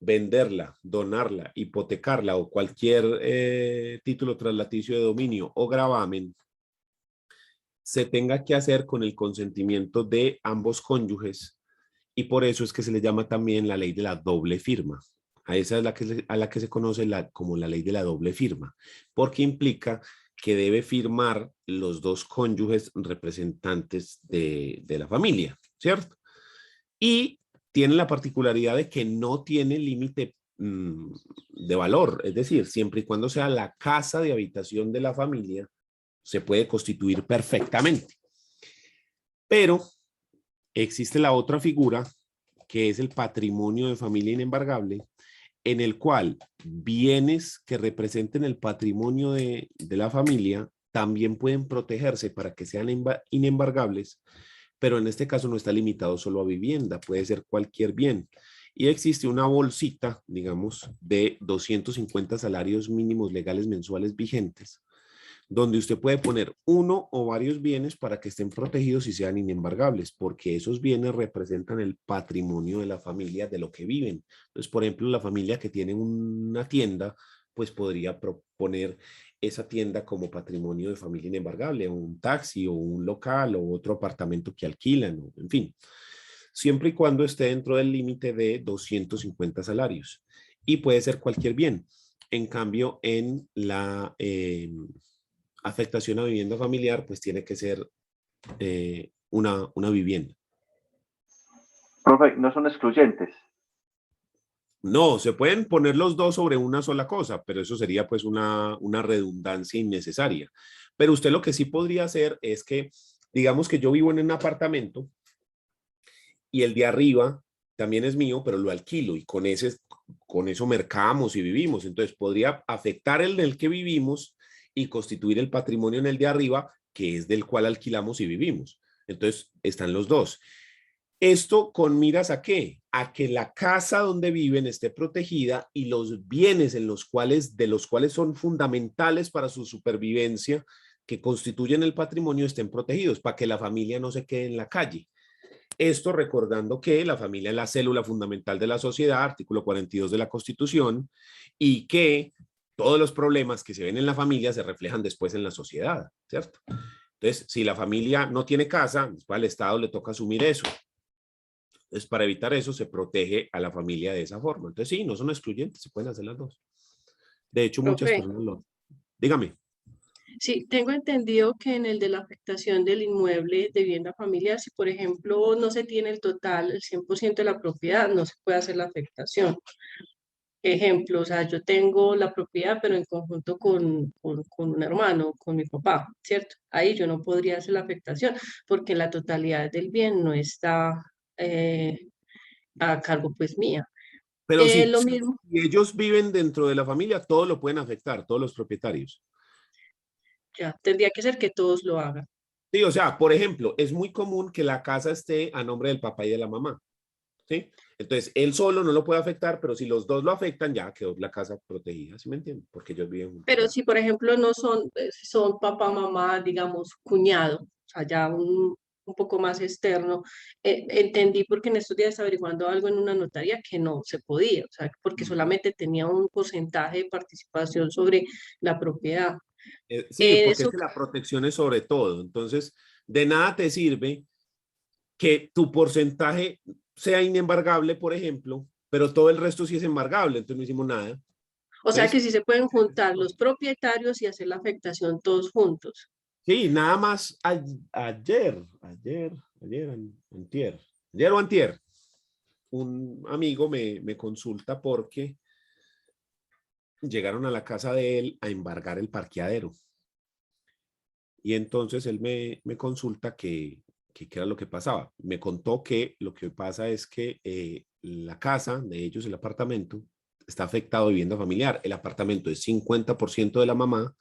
venderla, donarla, hipotecarla o cualquier título traslaticio de dominio o gravamen, se tenga que hacer con el consentimiento de ambos cónyuges, y por eso es que se le llama también la ley de la doble firma. A esa es a la que se conoce como la ley de la doble firma, porque implica que debe firmar los dos cónyuges representantes de la familia, ¿cierto? Y tiene la particularidad de que no tiene límite de valor, es decir, siempre y cuando sea la casa de habitación de la familia, se puede constituir perfectamente. Pero existe la otra figura, que es el patrimonio de familia inembargable, en el cual bienes que representen el patrimonio de la familia también pueden protegerse para que sean inembargables, pero en este caso no está limitado solo a vivienda, puede ser cualquier bien. Y existe una bolsita, digamos, de 250 salarios mínimos legales mensuales vigentes, donde usted puede poner uno o varios bienes para que estén protegidos y sean inembargables, porque esos bienes representan el patrimonio de la familia, de lo que viven. Entonces, por ejemplo, la familia que tiene una tienda, pues podría proponer esa tienda como patrimonio de familia inembargable, o un taxi, o un local, o otro apartamento que alquilan, o, en fin, siempre y cuando esté dentro del límite de 250 salarios. Y puede ser cualquier bien. En cambio, en la afectación a vivienda familiar, pues tiene que ser una vivienda. Profe, no son excluyentes. No, se pueden poner los dos sobre una sola cosa, pero eso sería pues una redundancia innecesaria. Pero usted lo que sí podría hacer es que, digamos que yo vivo en un apartamento y el de arriba también es mío, pero lo alquilo y con eso mercamos y vivimos. Entonces podría afectar el del que vivimos y constituir el patrimonio en el de arriba, que es del cual alquilamos y vivimos. Entonces están los dos. Esto con miras a qué? A que la casa donde viven esté protegida y los bienes de los cuales son fundamentales para su supervivencia, que constituyen el patrimonio, estén protegidos, para que la familia no se quede en la calle. Esto recordando que la familia es la célula fundamental de la sociedad, artículo 42 de la Constitución, y que todos los problemas que se ven en la familia se reflejan después en la sociedad, ¿cierto? Entonces, si la familia no tiene casa, después al Estado le toca asumir eso. Entonces, para evitar eso, se protege a la familia de esa forma. Entonces, sí, no son excluyentes, se pueden hacer las dos. De hecho, muchas Profe, personas lo... Dígame. sí, tengo entendido que en el de la afectación del inmueble de vivienda familiar, si por ejemplo no se tiene el total, el 100% de la propiedad, no se puede hacer la afectación. Ejemplo, o sea, yo tengo la propiedad, pero en conjunto con un hermano, con mi papá, ¿cierto? Ahí yo no podría hacer la afectación porque la totalidad del bien no está eh, a cargo pues mía. Pero si Lo mismo, ellos viven dentro de la familia, todo lo pueden afectar, todos los propietarios. ya, tendría que ser que todos lo hagan. Sí, o sea, por ejemplo, es muy común que la casa esté a nombre del papá y de la mamá, ¿sí? Entonces, él solo no lo puede afectar, pero si los dos lo afectan, ya quedó la casa protegida, ¿sí me entienden? Porque ellos viven juntos. Pero Ya. si, por ejemplo, no son, si son papá, mamá, digamos, cuñado, o sea, ya un poco más externo, entendí porque en estos días estaba averiguando algo en una notaría que no se podía, o sea, porque solamente tenía un porcentaje de participación sobre la propiedad. Sí, porque es Eso, que la protección es sobre todo. Entonces, de nada te sirve que tu porcentaje sea inembargable, por ejemplo, pero todo el resto sí es embargable, entonces no hicimos nada. o sea, que Entonces, sí se pueden juntar los propietarios y hacer la afectación todos juntos. sí, nada más ayer o antier, un amigo me consulta porque llegaron a la casa de él a embargar el parqueadero. Y entonces él me consulta qué era lo que pasaba. Me contó que lo que pasa es que la casa de ellos, el apartamento, está afectado a vivienda familiar. El apartamento es 50% de la mamá,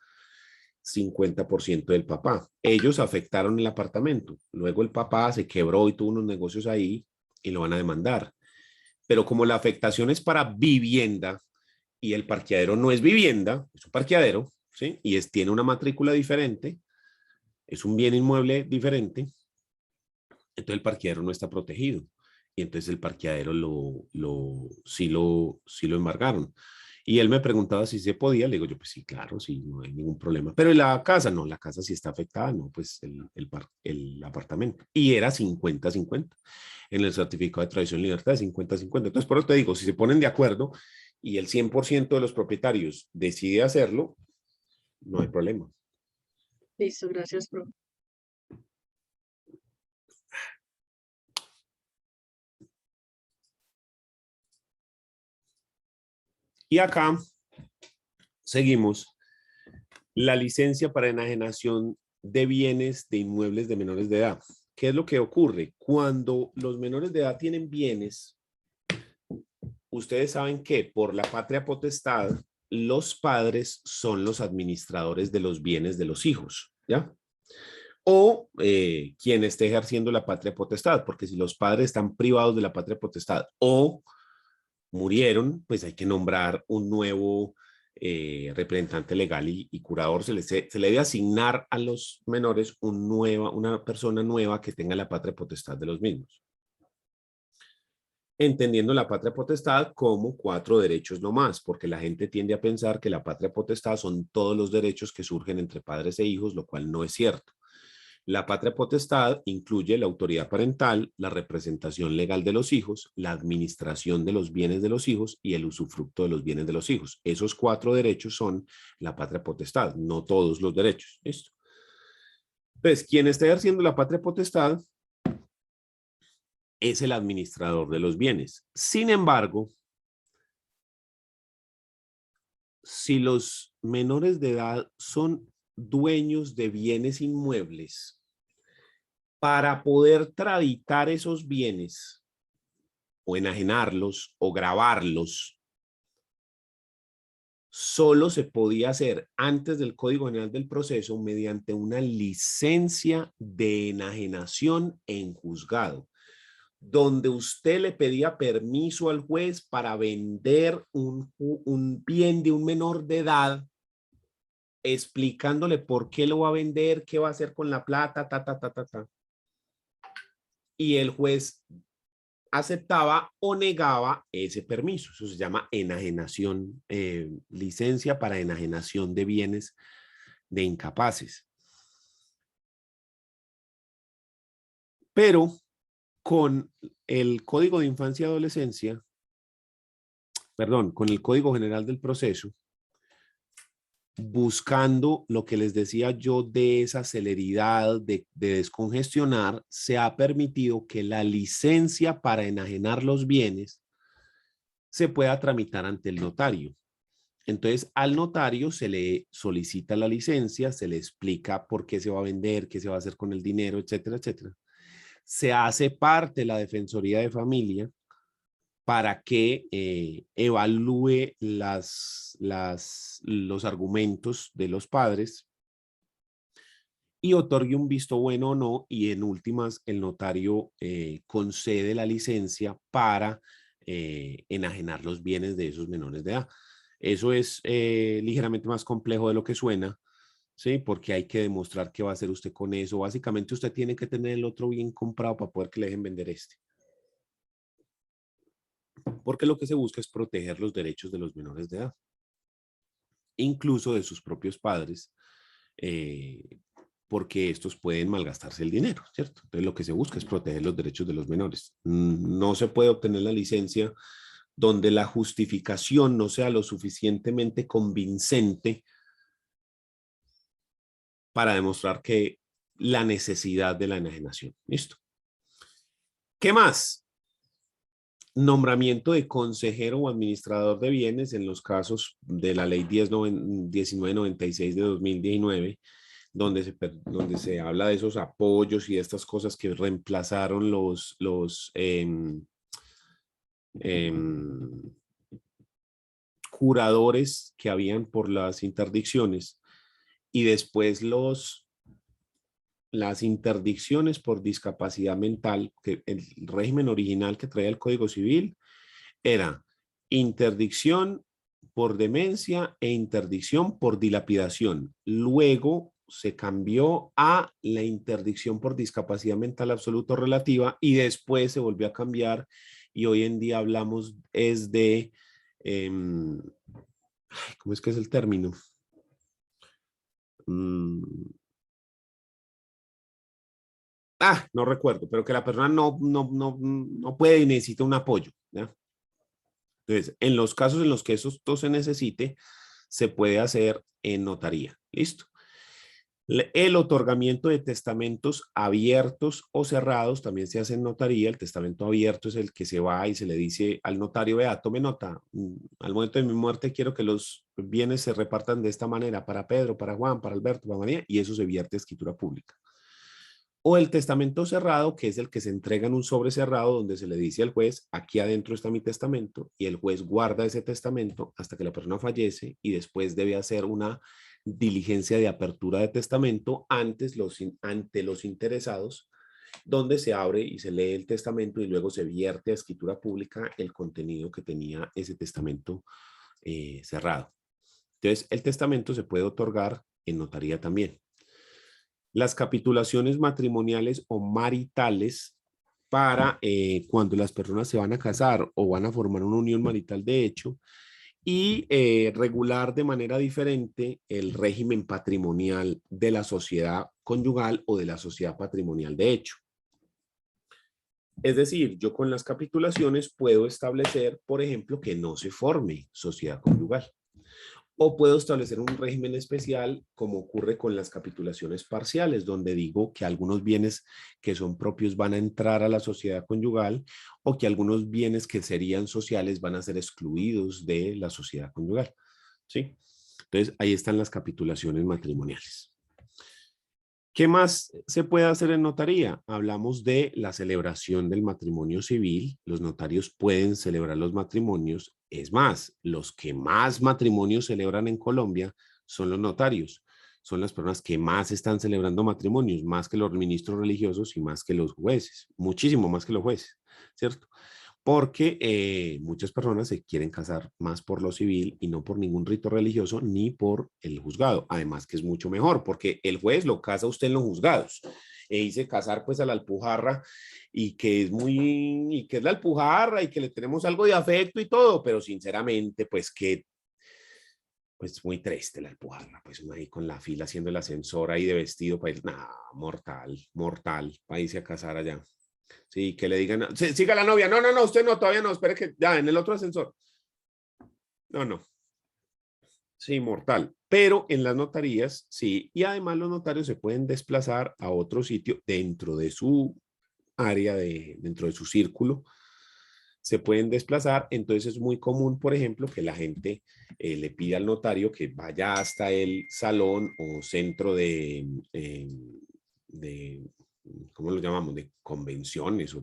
50% del papá. Ellos afectaron el apartamento. Luego el papá se quebró y tuvo unos negocios ahí y lo van a demandar. Pero como la afectación es para vivienda y el parqueadero no es vivienda, es un parqueadero, ¿sí? Y tiene una matrícula diferente, es un bien inmueble diferente, entonces el parqueadero no está protegido. Y entonces el parqueadero sí lo embargaron. Y él me preguntaba si se podía, le digo yo, pues sí, claro, sí, no hay ningún problema. Pero en la casa, no, la casa sí está afectada, no, pues el apartamento. Y era 50-50. En el certificado de tradición y libertad, 50-50. Entonces, por eso te digo, si se ponen de acuerdo y el 100% de los propietarios decide hacerlo, no hay problema. Listo, gracias, profe. Y acá seguimos. La licencia para enajenación de bienes de inmuebles de menores de edad. ¿Qué es lo que ocurre? Cuando los menores de edad tienen bienes, ustedes saben que por la patria potestad, los padres son los administradores de los bienes de los hijos, ¿ya? O quien esté ejerciendo la patria potestad, porque si los padres están privados de la patria potestad o murieron, pues hay que nombrar un nuevo representante legal y curador. Se le debe asignar a los menores una persona nueva que tenga la patria potestad de los mismos. Entendiendo la patria potestad como 4 derechos no más, porque la gente tiende a pensar que la patria potestad son todos los derechos que surgen entre padres e hijos, lo cual no es cierto. La patria potestad incluye la autoridad parental, la representación legal de los hijos, la administración de los bienes de los hijos y el usufructo de los bienes de los hijos. Esos 4 derechos son la patria potestad, no todos los derechos. ¿Listo? Entonces, quien está ejerciendo la patria potestad es el administrador de los bienes. Sin embargo, si los menores de edad son dueños de bienes inmuebles, para poder traditar esos bienes, o enajenarlos o gravarlos, solo se podía hacer antes del Código General del Proceso mediante una licencia de enajenación en juzgado, donde usted le pedía permiso al juez para vender un bien de un menor de edad, explicándole por qué lo va a vender, qué va a hacer con la plata, y el juez aceptaba o negaba ese permiso. Eso se llama enajenación, licencia para enajenación de bienes de incapaces. Pero con el Código de Infancia y Adolescencia, perdón, con el Código General del Proceso, buscando lo que les decía yo de esa celeridad, de descongestionar, se ha permitido que la licencia para enajenar los bienes se pueda tramitar ante el notario. Entonces, al notario se le solicita la licencia, se le explica por qué se va a vender, qué se va a hacer con el dinero, etcétera, etcétera. Se hace parte de la Defensoría de Familia para que evalúe los argumentos de los padres y otorgue un visto bueno o no, y en últimas el notario concede la licencia para enajenar los bienes de esos menores de edad. Eso es ligeramente más complejo de lo que suena, ¿sí? Porque hay que demostrar qué va a hacer usted con eso. Básicamente usted tiene que tener el otro bien comprado para poder que le dejen vender este. Porque lo que se busca es proteger los derechos de los menores de edad, incluso de sus propios padres, porque estos pueden malgastarse el dinero, ¿cierto? Entonces lo que se busca es proteger los derechos de los menores. No se puede obtener la licencia donde la justificación no sea lo suficientemente convincente para demostrar que la necesidad de la enajenación. ¿Listo? ¿Qué más? Nombramiento de consejero o administrador de bienes en los casos de la ley 1996 de 2019, donde se habla de esos apoyos y de estas cosas que reemplazaron los curadores que habían por las interdicciones, y después las interdicciones por discapacidad mental, que el régimen original que traía el Código Civil era interdicción por demencia e interdicción por dilapidación. Luego se cambió a la interdicción por discapacidad mental absoluta o relativa, y después se volvió a cambiar, y hoy en día hablamos es de, ¿cómo es que es el término? No recuerdo, pero que la persona no puede y necesita un apoyo, ¿ya? Entonces, en los casos en los que eso se necesite, se puede hacer en notaría. ¿Listo? El otorgamiento de testamentos abiertos o cerrados también se hace en notaría. El testamento abierto es el que se va y se le dice al notario: vea, tome nota, al momento de mi muerte quiero que los bienes se repartan de esta manera, para Pedro, para Juan, para Alberto, para María, y eso se vierte a escritura pública. O el testamento cerrado, que es el que se entrega en un sobre cerrado, donde se le dice al juez: aquí adentro está mi testamento, y el juez guarda ese testamento hasta que la persona fallece, y después debe hacer una diligencia de apertura de testamento ante los interesados, donde se abre y se lee el testamento y luego se vierte a escritura pública el contenido que tenía ese testamento cerrado. Entonces, el testamento se puede otorgar en notaría también. Las capitulaciones matrimoniales o maritales para cuando las personas se van a casar o van a formar una unión marital de hecho, y regular de manera diferente el régimen patrimonial de la sociedad conyugal o de la sociedad patrimonial de hecho. Es decir, yo con las capitulaciones puedo establecer, por ejemplo, que no se forme sociedad conyugal. O puedo establecer un régimen especial, como ocurre con las capitulaciones parciales, donde digo que algunos bienes que son propios van a entrar a la sociedad conyugal, o que algunos bienes que serían sociales van a ser excluidos de la sociedad conyugal. ¿Sí? Entonces, ahí están las capitulaciones matrimoniales. ¿Qué más se puede hacer en notaría? Hablamos de la celebración del matrimonio civil. Los notarios pueden celebrar los matrimonios. Es más, los que más matrimonios celebran en Colombia son los notarios. Son las personas que más están celebrando matrimonios, más que los ministros religiosos y más que los jueces. Muchísimo más que los jueces, ¿cierto? Porque muchas personas se quieren casar más por lo civil y no por ningún rito religioso ni por el juzgado. Además que es mucho mejor porque el juez lo casa a usted en los juzgados e dice casar pues a la alpujarra y que es la alpujarra y que le tenemos algo de afecto y todo, pero sinceramente pues muy triste la alpujarra, pues uno ahí con la fila haciendo el ascensor ahí de vestido para ir, nah, mortal, para irse a casar allá. Sí, que le digan, siga la novia, no, usted no, todavía no, espere que ya, en el otro ascensor. No. Sí, mortal. Pero en las notarías, sí, y además los notarios se pueden desplazar a otro sitio dentro de su área, dentro de su círculo, se pueden desplazar, entonces es muy común, por ejemplo, que la gente le pida al notario que vaya hasta el salón o centro de ¿cómo lo llamamos? De convenciones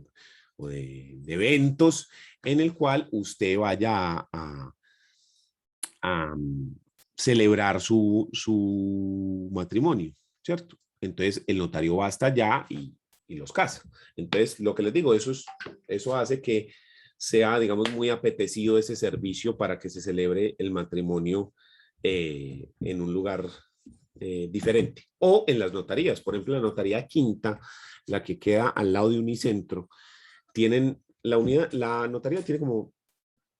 o de eventos en el cual usted vaya a celebrar su matrimonio, ¿cierto? Entonces el notario va hasta allá y los casa. Entonces, lo que les digo, eso hace que sea, digamos, muy apetecido ese servicio para que se celebre el matrimonio en un lugar diferente. O en las notarías, por ejemplo, la notaría Quinta, la que queda al lado de Unicentro, la notaría tiene como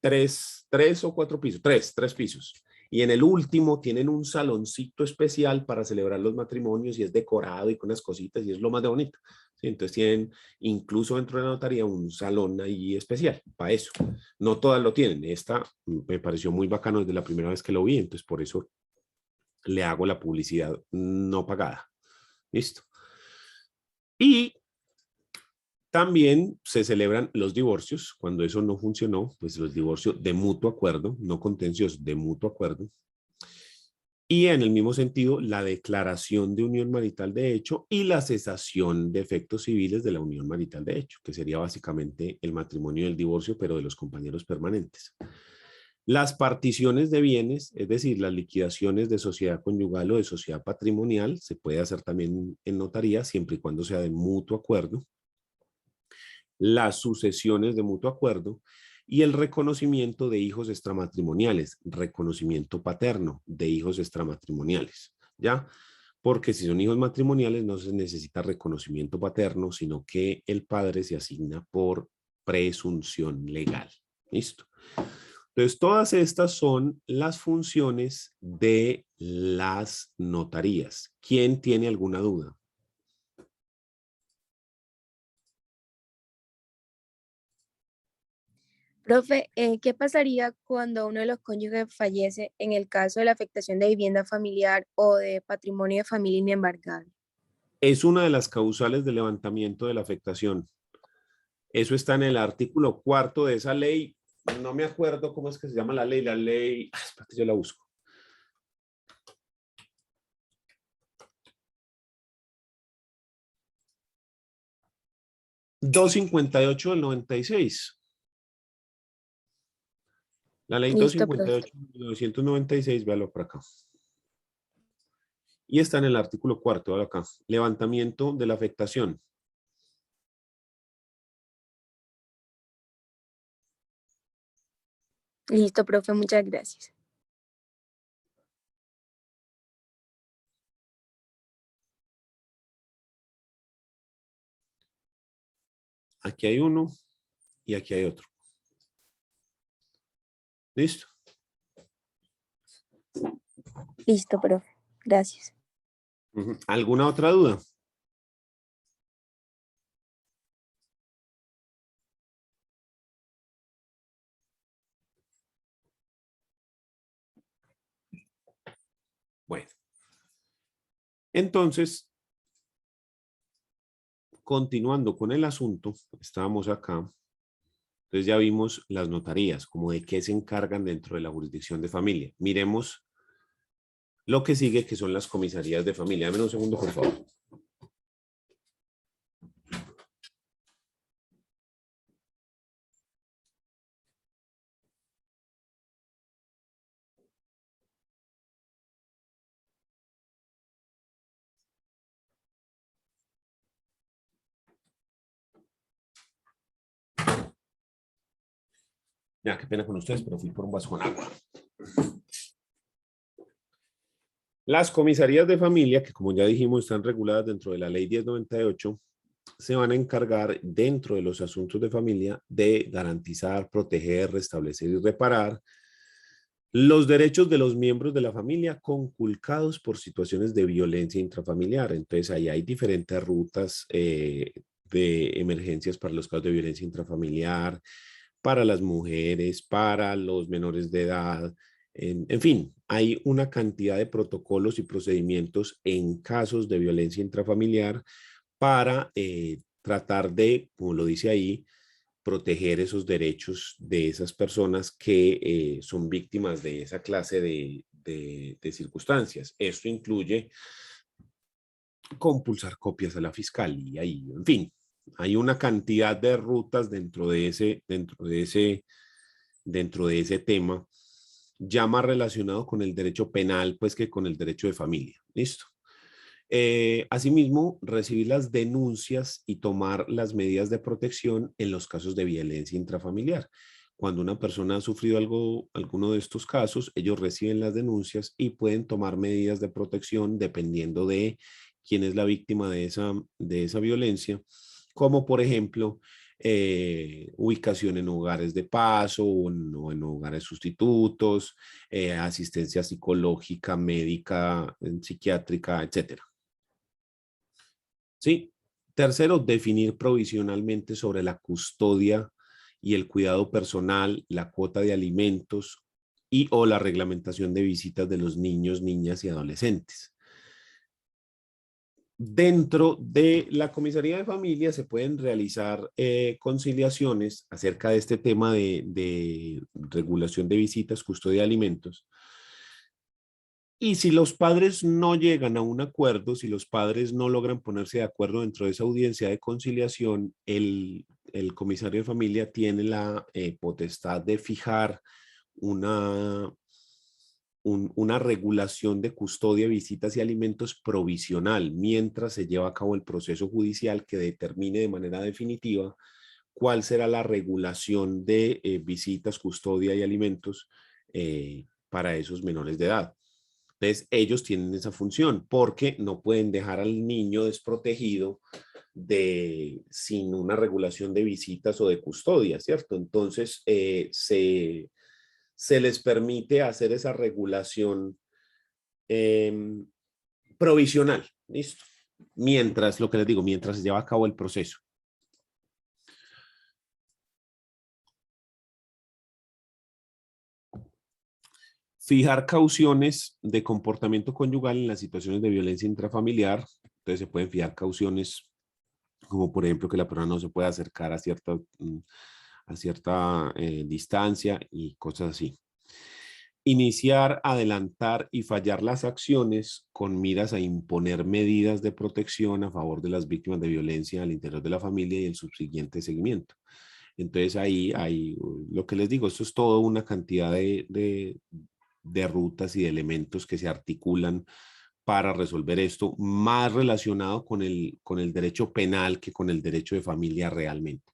tres o cuatro pisos, tres pisos. Y en el último tienen un saloncito especial para celebrar los matrimonios y es decorado y con unas cositas y es lo más de bonito. ¿Sí? Entonces tienen incluso dentro de la notaría un salón ahí especial para eso. No todas lo tienen. Esta me pareció muy bacano desde la primera vez que lo vi, entonces por eso le hago la publicidad no pagada. ¿Listo? Y también se celebran los divorcios. Cuando eso no funcionó, pues los divorcios de mutuo acuerdo, no contenciosos, de mutuo acuerdo. Y en el mismo sentido, la declaración de unión marital de hecho y la cesación de efectos civiles de la unión marital de hecho, que sería básicamente el matrimonio y el divorcio, pero de los compañeros permanentes. Las particiones de bienes, es decir, las liquidaciones de sociedad conyugal o de sociedad patrimonial, se puede hacer también en notaría, siempre y cuando sea de mutuo acuerdo. Las sucesiones de mutuo acuerdo y el reconocimiento de hijos extramatrimoniales, reconocimiento paterno de hijos extramatrimoniales, ¿ya? Porque si son hijos matrimoniales no se necesita reconocimiento paterno, sino que el padre se asigna por presunción legal. ¿Listo? Entonces, todas estas son las funciones de las notarías. ¿Quién tiene alguna duda? Profe, ¿qué pasaría cuando uno de los cónyuges fallece en el caso de la afectación de vivienda familiar o de patrimonio de familia inembargable? Es una de las causales de levantamiento de la afectación. Eso está en el artículo 4 de esa ley. No me acuerdo cómo es que se llama la ley. La ley, espérate, yo la busco. ...258 del 96. La ley Listo, 258 de 1996, véalo por acá. Y está en el artículo 4, véalo acá. Levantamiento de la afectación. Listo, profe, muchas gracias. Aquí hay uno y aquí hay otro. ¿Listo? Listo, profe. Gracias. ¿Alguna otra duda? Bueno. Entonces, continuando con el asunto, estábamos acá. Entonces ya vimos las notarías, como de qué se encargan dentro de la jurisdicción de familia. Miremos lo que sigue, que son las comisarías de familia. Dame un segundo, por favor. Ya, qué pena con ustedes, pero fui por un vaso con agua. Las comisarías de familia, que como ya dijimos están reguladas dentro de la ley 1098, se van a encargar dentro de los asuntos de familia de garantizar, proteger, restablecer y reparar los derechos de los miembros de la familia conculcados por situaciones de violencia intrafamiliar. Entonces, ahí hay diferentes rutas de emergencias para los casos de violencia intrafamiliar, para las mujeres, para los menores de edad. En fin, hay una cantidad de protocolos y procedimientos en casos de violencia intrafamiliar para tratar de, como lo dice ahí, proteger esos derechos de esas personas que son víctimas de esa clase de circunstancias. Esto incluye compulsar copias a la fiscalía y, en fin, hay una cantidad de rutas dentro de ese tema, ya más relacionado con el derecho penal, pues que con el derecho de familia. ¿Listo? Asimismo, recibir las denuncias y tomar las medidas de protección en los casos de violencia intrafamiliar. Cuando una persona ha sufrido alguno de estos casos, ellos reciben las denuncias y pueden tomar medidas de protección dependiendo de quién es la víctima de esa violencia, como por ejemplo, ubicación en hogares de paso o en hogares sustitutos, asistencia psicológica, médica, psiquiátrica, etcétera. Sí. Tercero, definir provisionalmente sobre la custodia y el cuidado personal, la cuota de alimentos y o la reglamentación de visitas de los niños, niñas y adolescentes. Dentro de la comisaría de familia se pueden realizar conciliaciones acerca de este tema de regulación de visitas, custodia de alimentos. Y si los padres no llegan a un acuerdo, si los padres no logran ponerse de acuerdo dentro de esa audiencia de conciliación, el comisario de familia tiene la potestad de fijar una regulación de custodia, visitas y alimentos provisional mientras se lleva a cabo el proceso judicial que determine de manera definitiva cuál será la regulación de visitas, custodia y alimentos para esos menores de edad. Entonces, ellos tienen esa función porque no pueden dejar al niño desprotegido sin una regulación de visitas o de custodia, ¿cierto? Entonces, se les permite hacer esa regulación provisional, ¿listo? Mientras, lo que les digo, mientras se lleva a cabo el proceso. Fijar cauciones de comportamiento conyugal en las situaciones de violencia intrafamiliar. Entonces se pueden fijar cauciones como por ejemplo que la persona no se pueda acercar a cierta distancia y cosas así. Iniciar, adelantar y fallar las acciones con miras a imponer medidas de protección a favor de las víctimas de violencia al interior de la familia y el subsiguiente seguimiento. Entonces ahí hay, lo que les digo, esto es toda una cantidad de rutas y de elementos que se articulan para resolver esto, más relacionado con el derecho penal que con el derecho de familia realmente.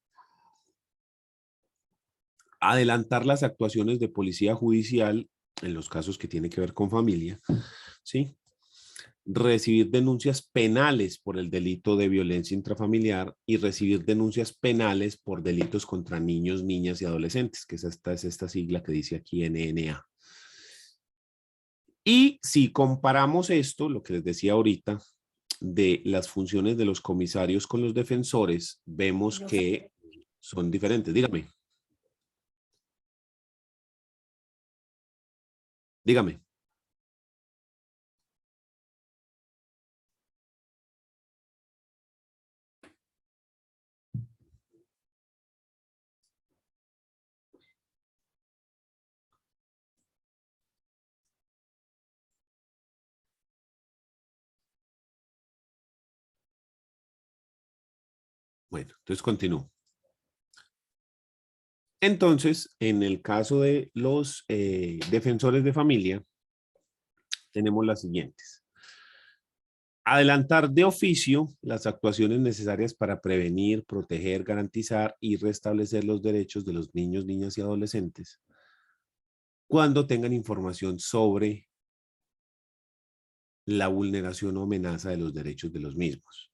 Adelantar las actuaciones de policía judicial en los casos que tienen que ver con familia, ¿sí? Recibir denuncias penales por el delito de violencia intrafamiliar y recibir denuncias penales por delitos contra niños, niñas y adolescentes, que es esta sigla que dice aquí NNA. Y si comparamos esto, lo que les decía ahorita, de las funciones de los comisarios con los defensores, vemos que son diferentes. Dígame. Dígame. Bueno, entonces continúo. Entonces, en el caso de los defensores de familia, tenemos las siguientes. Adelantar de oficio las actuaciones necesarias para prevenir, proteger, garantizar y restablecer los derechos de los niños, niñas y adolescentes cuando tengan información sobre la vulneración o amenaza de los derechos de los mismos.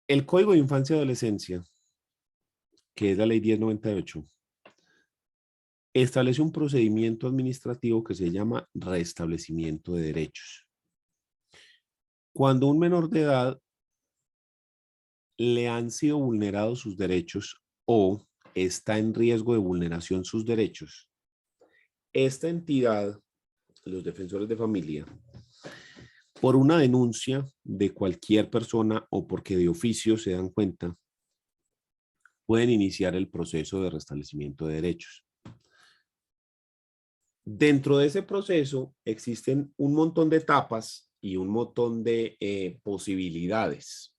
El Código de Infancia y Adolescencia, que es la Ley 1098, establece un procedimiento administrativo que se llama restablecimiento de derechos. Cuando un menor de edad le han sido vulnerados sus derechos o está en riesgo de vulneración sus derechos, esta entidad, los defensores de familia, por una denuncia de cualquier persona o porque de oficio se dan cuenta, pueden iniciar el proceso de restablecimiento de derechos. Dentro de ese proceso existen un montón de etapas y un montón de posibilidades.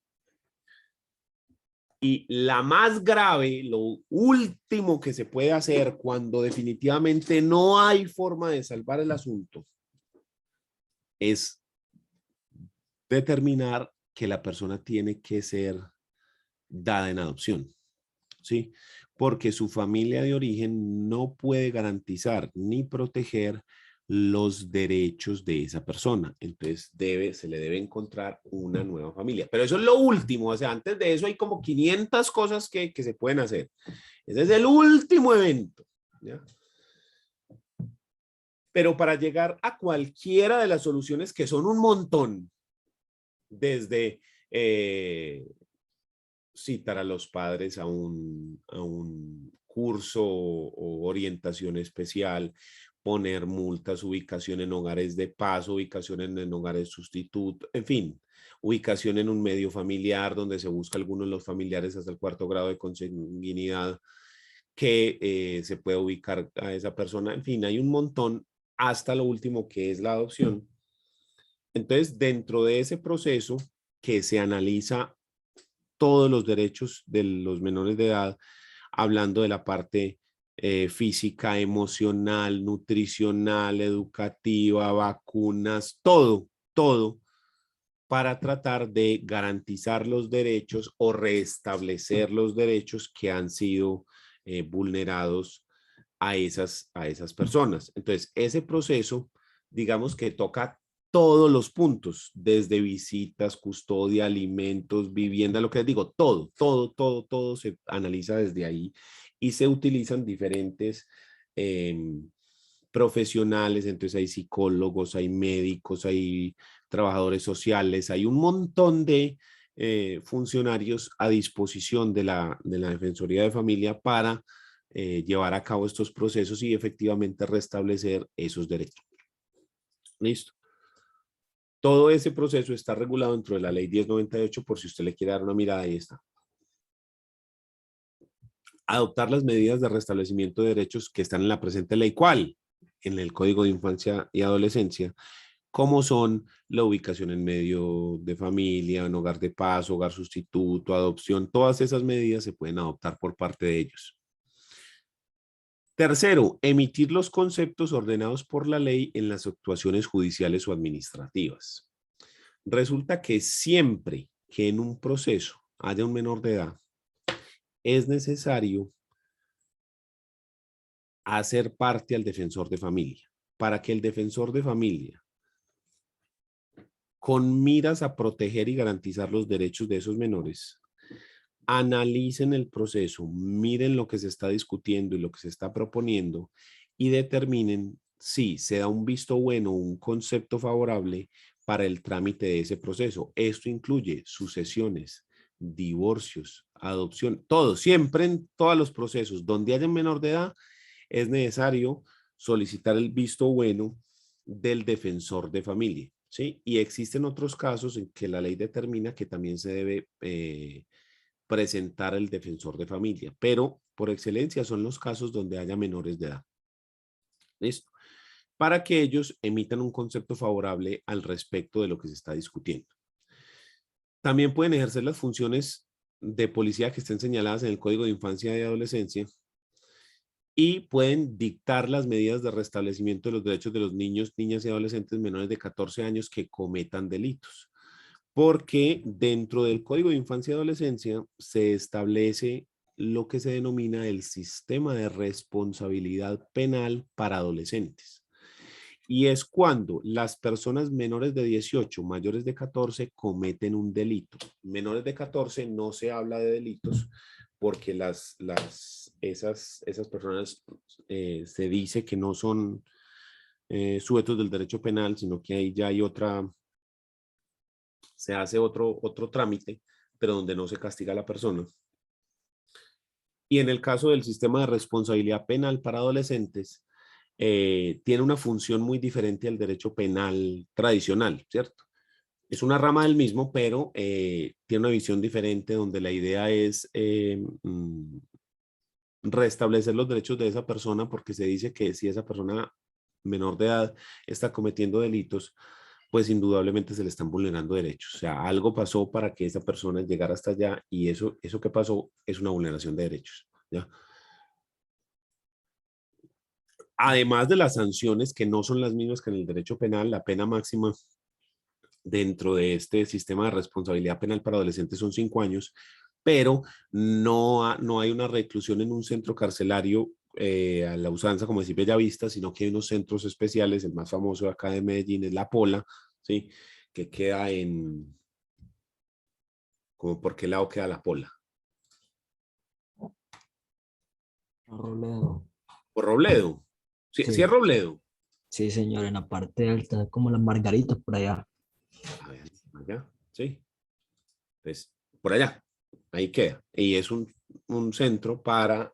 Y la más grave, lo último que se puede hacer cuando definitivamente no hay forma de salvar el asunto, es determinar que la persona tiene que ser dada en adopción, ¿sí? Porque su familia de origen no puede garantizar ni proteger los derechos de esa persona. Entonces se le debe encontrar una nueva familia. Pero eso es lo último. O sea, antes de eso hay como 500 cosas que se pueden hacer. Ese es el último evento, ¿ya? Pero para llegar a cualquiera de las soluciones, que son un montón, desde citar a los padres a un curso o orientación especial, poner multas, ubicación en hogares de paso, ubicación en hogares sustituto, en fin, ubicación en un medio familiar donde se busca algunos de los familiares hasta el 4º grado de consanguinidad que se puede ubicar a esa persona. En fin, hay un montón hasta lo último que es la adopción. Entonces, dentro de ese proceso que se analiza todos los derechos de los menores de edad, hablando de la parte física, emocional, nutricional, educativa, vacunas, todo, para tratar de garantizar los derechos o restablecer los derechos que han sido vulnerados a esas personas. Entonces, ese proceso, digamos que toca todos los puntos, desde visitas, custodia, alimentos, vivienda, lo que les digo, todo se analiza desde ahí y se utilizan diferentes profesionales. Entonces hay psicólogos, hay médicos, hay trabajadores sociales, hay un montón de funcionarios a disposición de la Defensoría de Familia para llevar a cabo estos procesos y efectivamente restablecer esos derechos. Listo. Todo ese proceso está regulado dentro de la Ley 1098, por si usted le quiere dar una mirada, ahí está. Adoptar las medidas de restablecimiento de derechos que están en la presente ley. ¿Cuál? En el Código de Infancia y Adolescencia, como son la ubicación en medio de familia, en hogar de paso, hogar sustituto, adopción. Todas esas medidas se pueden adoptar por parte de ellos. Tercero, emitir los conceptos ordenados por la ley en las actuaciones judiciales o administrativas. Resulta que siempre que en un proceso haya un menor de edad, es necesario hacer parte al defensor de familia, para que el defensor de familia, con miras a proteger y garantizar los derechos de esos menores, analicen el proceso, miren lo que se está discutiendo y lo que se está proponiendo y determinen si se da un visto bueno, un concepto favorable para el trámite de ese proceso. Esto incluye sucesiones, divorcios, adopción, todo, siempre en todos los procesos donde haya menor de edad es necesario solicitar el visto bueno del defensor de familia, ¿sí? Y existen otros casos en que la ley determina que también se debe presentar el defensor de familia, pero por excelencia son los casos donde haya menores de edad. ¿Listo? Para que ellos emitan un concepto favorable al respecto de lo que se está discutiendo. También pueden ejercer las funciones de policía que estén señaladas en el Código de Infancia y Adolescencia y pueden dictar las medidas de restablecimiento de los derechos de los niños, niñas y adolescentes menores de 14 años que cometan delitos. Porque dentro del Código de Infancia y Adolescencia se establece lo que se denomina el sistema de responsabilidad penal para adolescentes. Y es cuando las personas menores de 18, mayores de 14, cometen un delito. Menores de 14 no se habla de delitos porque esas personas se dice que no son sujetos del derecho penal, sino que ahí ya hay se hace otro trámite, pero donde no se castiga a la persona. Y en el caso del sistema de responsabilidad penal para adolescentes, tiene una función muy diferente al derecho penal tradicional, ¿cierto? Es una rama del mismo, pero tiene una visión diferente donde la idea es restablecer los derechos de esa persona, porque se dice que si esa persona menor de edad está cometiendo delitos, pues indudablemente se le están vulnerando derechos. O sea, algo pasó para que esa persona llegara hasta allá y eso que pasó es una vulneración de derechos, ¿ya? Además de las sanciones que no son las mismas que en el derecho penal, la pena máxima dentro de este sistema de responsabilidad penal para adolescentes son 5 años, pero no hay una reclusión en un centro carcelario a la usanza como decir Bellavista, sino que hay unos centros especiales, el más famoso de acá de Medellín es La Pola, ¿sí? Que queda ¿como por qué lado queda La Pola? Robledo. Por Robledo. Sí, Sí. sí es Robledo. Sí, señor, en la parte alta, como las margaritas por allá. A ver, allá, sí. Pues por allá, ahí queda. Y es un centro para,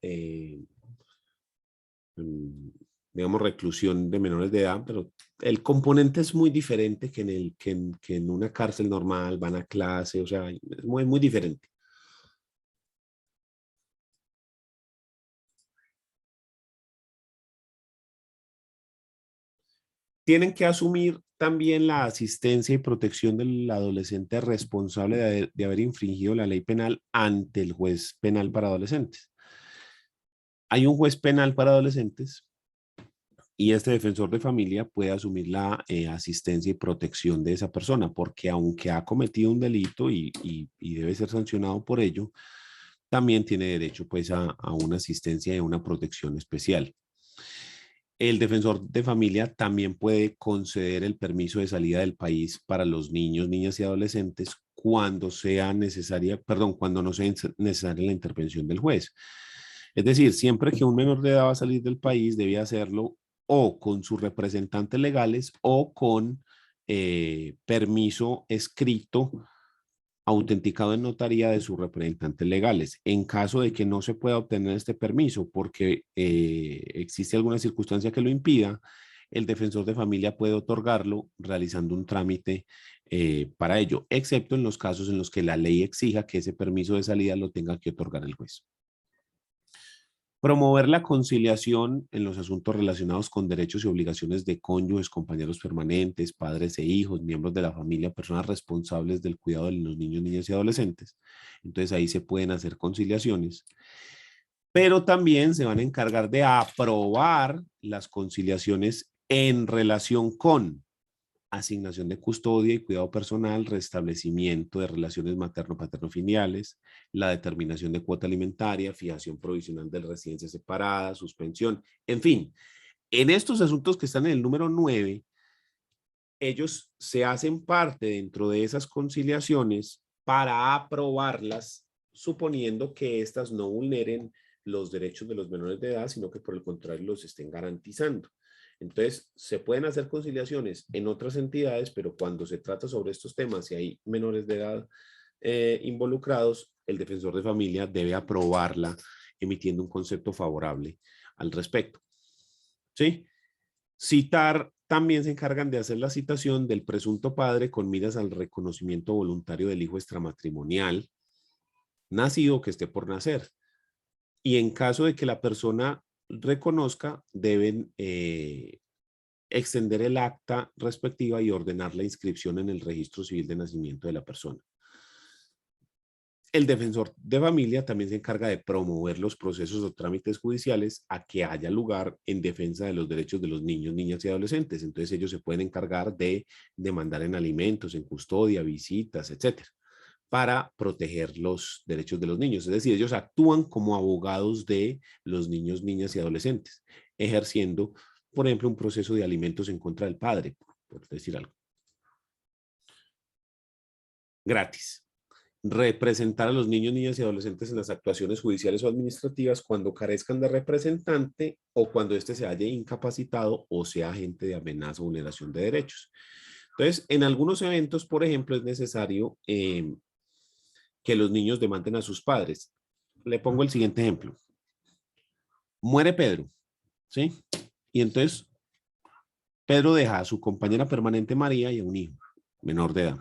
digamos, reclusión de menores de edad, pero el componente es muy diferente que en una cárcel normal, van a clase, o sea, es muy diferente. Tienen que asumir también la asistencia y protección del adolescente responsable de haber infringido la ley penal ante el juez penal para adolescentes. Hay un juez penal para adolescentes y este defensor de familia puede asumir la asistencia y protección de esa persona, porque aunque ha cometido un delito y debe ser sancionado por ello, también tiene derecho pues a una asistencia y a una protección especial. El defensor de familia también puede conceder el permiso de salida del país para los niños, niñas y adolescentes cuando sea necesaria, cuando no sea necesaria la intervención del juez. Es decir, siempre que un menor de edad va a salir del país, debe hacerlo o con sus representantes legales o con permiso escrito autenticado en notaría de sus representantes legales. En caso de que no se pueda obtener este permiso porque existe alguna circunstancia que lo impida, el defensor de familia puede otorgarlo realizando un trámite para ello, excepto en los casos en los que la ley exija que ese permiso de salida lo tenga que otorgar el juez. Promover la conciliación en los asuntos relacionados con derechos y obligaciones de cónyuges, compañeros permanentes, padres e hijos, miembros de la familia, personas responsables del cuidado de los niños, niñas y adolescentes. Entonces ahí se pueden hacer conciliaciones. Pero también se van a encargar de aprobar las conciliaciones en relación con asignación de custodia y cuidado personal, restablecimiento de relaciones materno-paterno-filiales, la determinación de cuota alimentaria, fijación provisional de residencia separada, suspensión, en fin. En estos asuntos que están en el número 9, ellos se hacen parte dentro de esas conciliaciones para aprobarlas, suponiendo que éstas no vulneren los derechos de los menores de edad, sino que por el contrario los estén garantizando. Entonces, se pueden hacer conciliaciones en otras entidades, pero cuando se trata sobre estos temas y hay menores de edad involucrados, el defensor de familia debe aprobarla emitiendo un concepto favorable al respecto. ¿Sí? Citar, también se encargan de hacer la citación del presunto padre con miras al reconocimiento voluntario del hijo extramatrimonial, nacido que esté por nacer. Y en caso de que la persona reconozca, deben extender el acta respectiva y ordenar la inscripción en el registro civil de nacimiento de la persona. El defensor de familia también se encarga de promover los procesos o trámites judiciales a que haya lugar en defensa de los derechos de los niños, niñas y adolescentes. Entonces ellos se pueden encargar de demandar en alimentos, en custodia, visitas, etcétera, para proteger los derechos de los niños. Es decir, ellos actúan como abogados de los niños, niñas y adolescentes, ejerciendo, por ejemplo, un proceso de alimentos en contra del padre, por decir algo. Gratis. Representar a los niños, niñas y adolescentes en las actuaciones judiciales o administrativas cuando carezcan de representante o cuando éste se haya incapacitado o sea agente de amenaza o vulneración de derechos. Entonces, en algunos eventos, por ejemplo, es necesario que los niños demanden a sus padres. Le pongo el siguiente ejemplo. Muere Pedro, ¿sí? Y entonces, Pedro deja a su compañera permanente María y a un hijo menor de edad.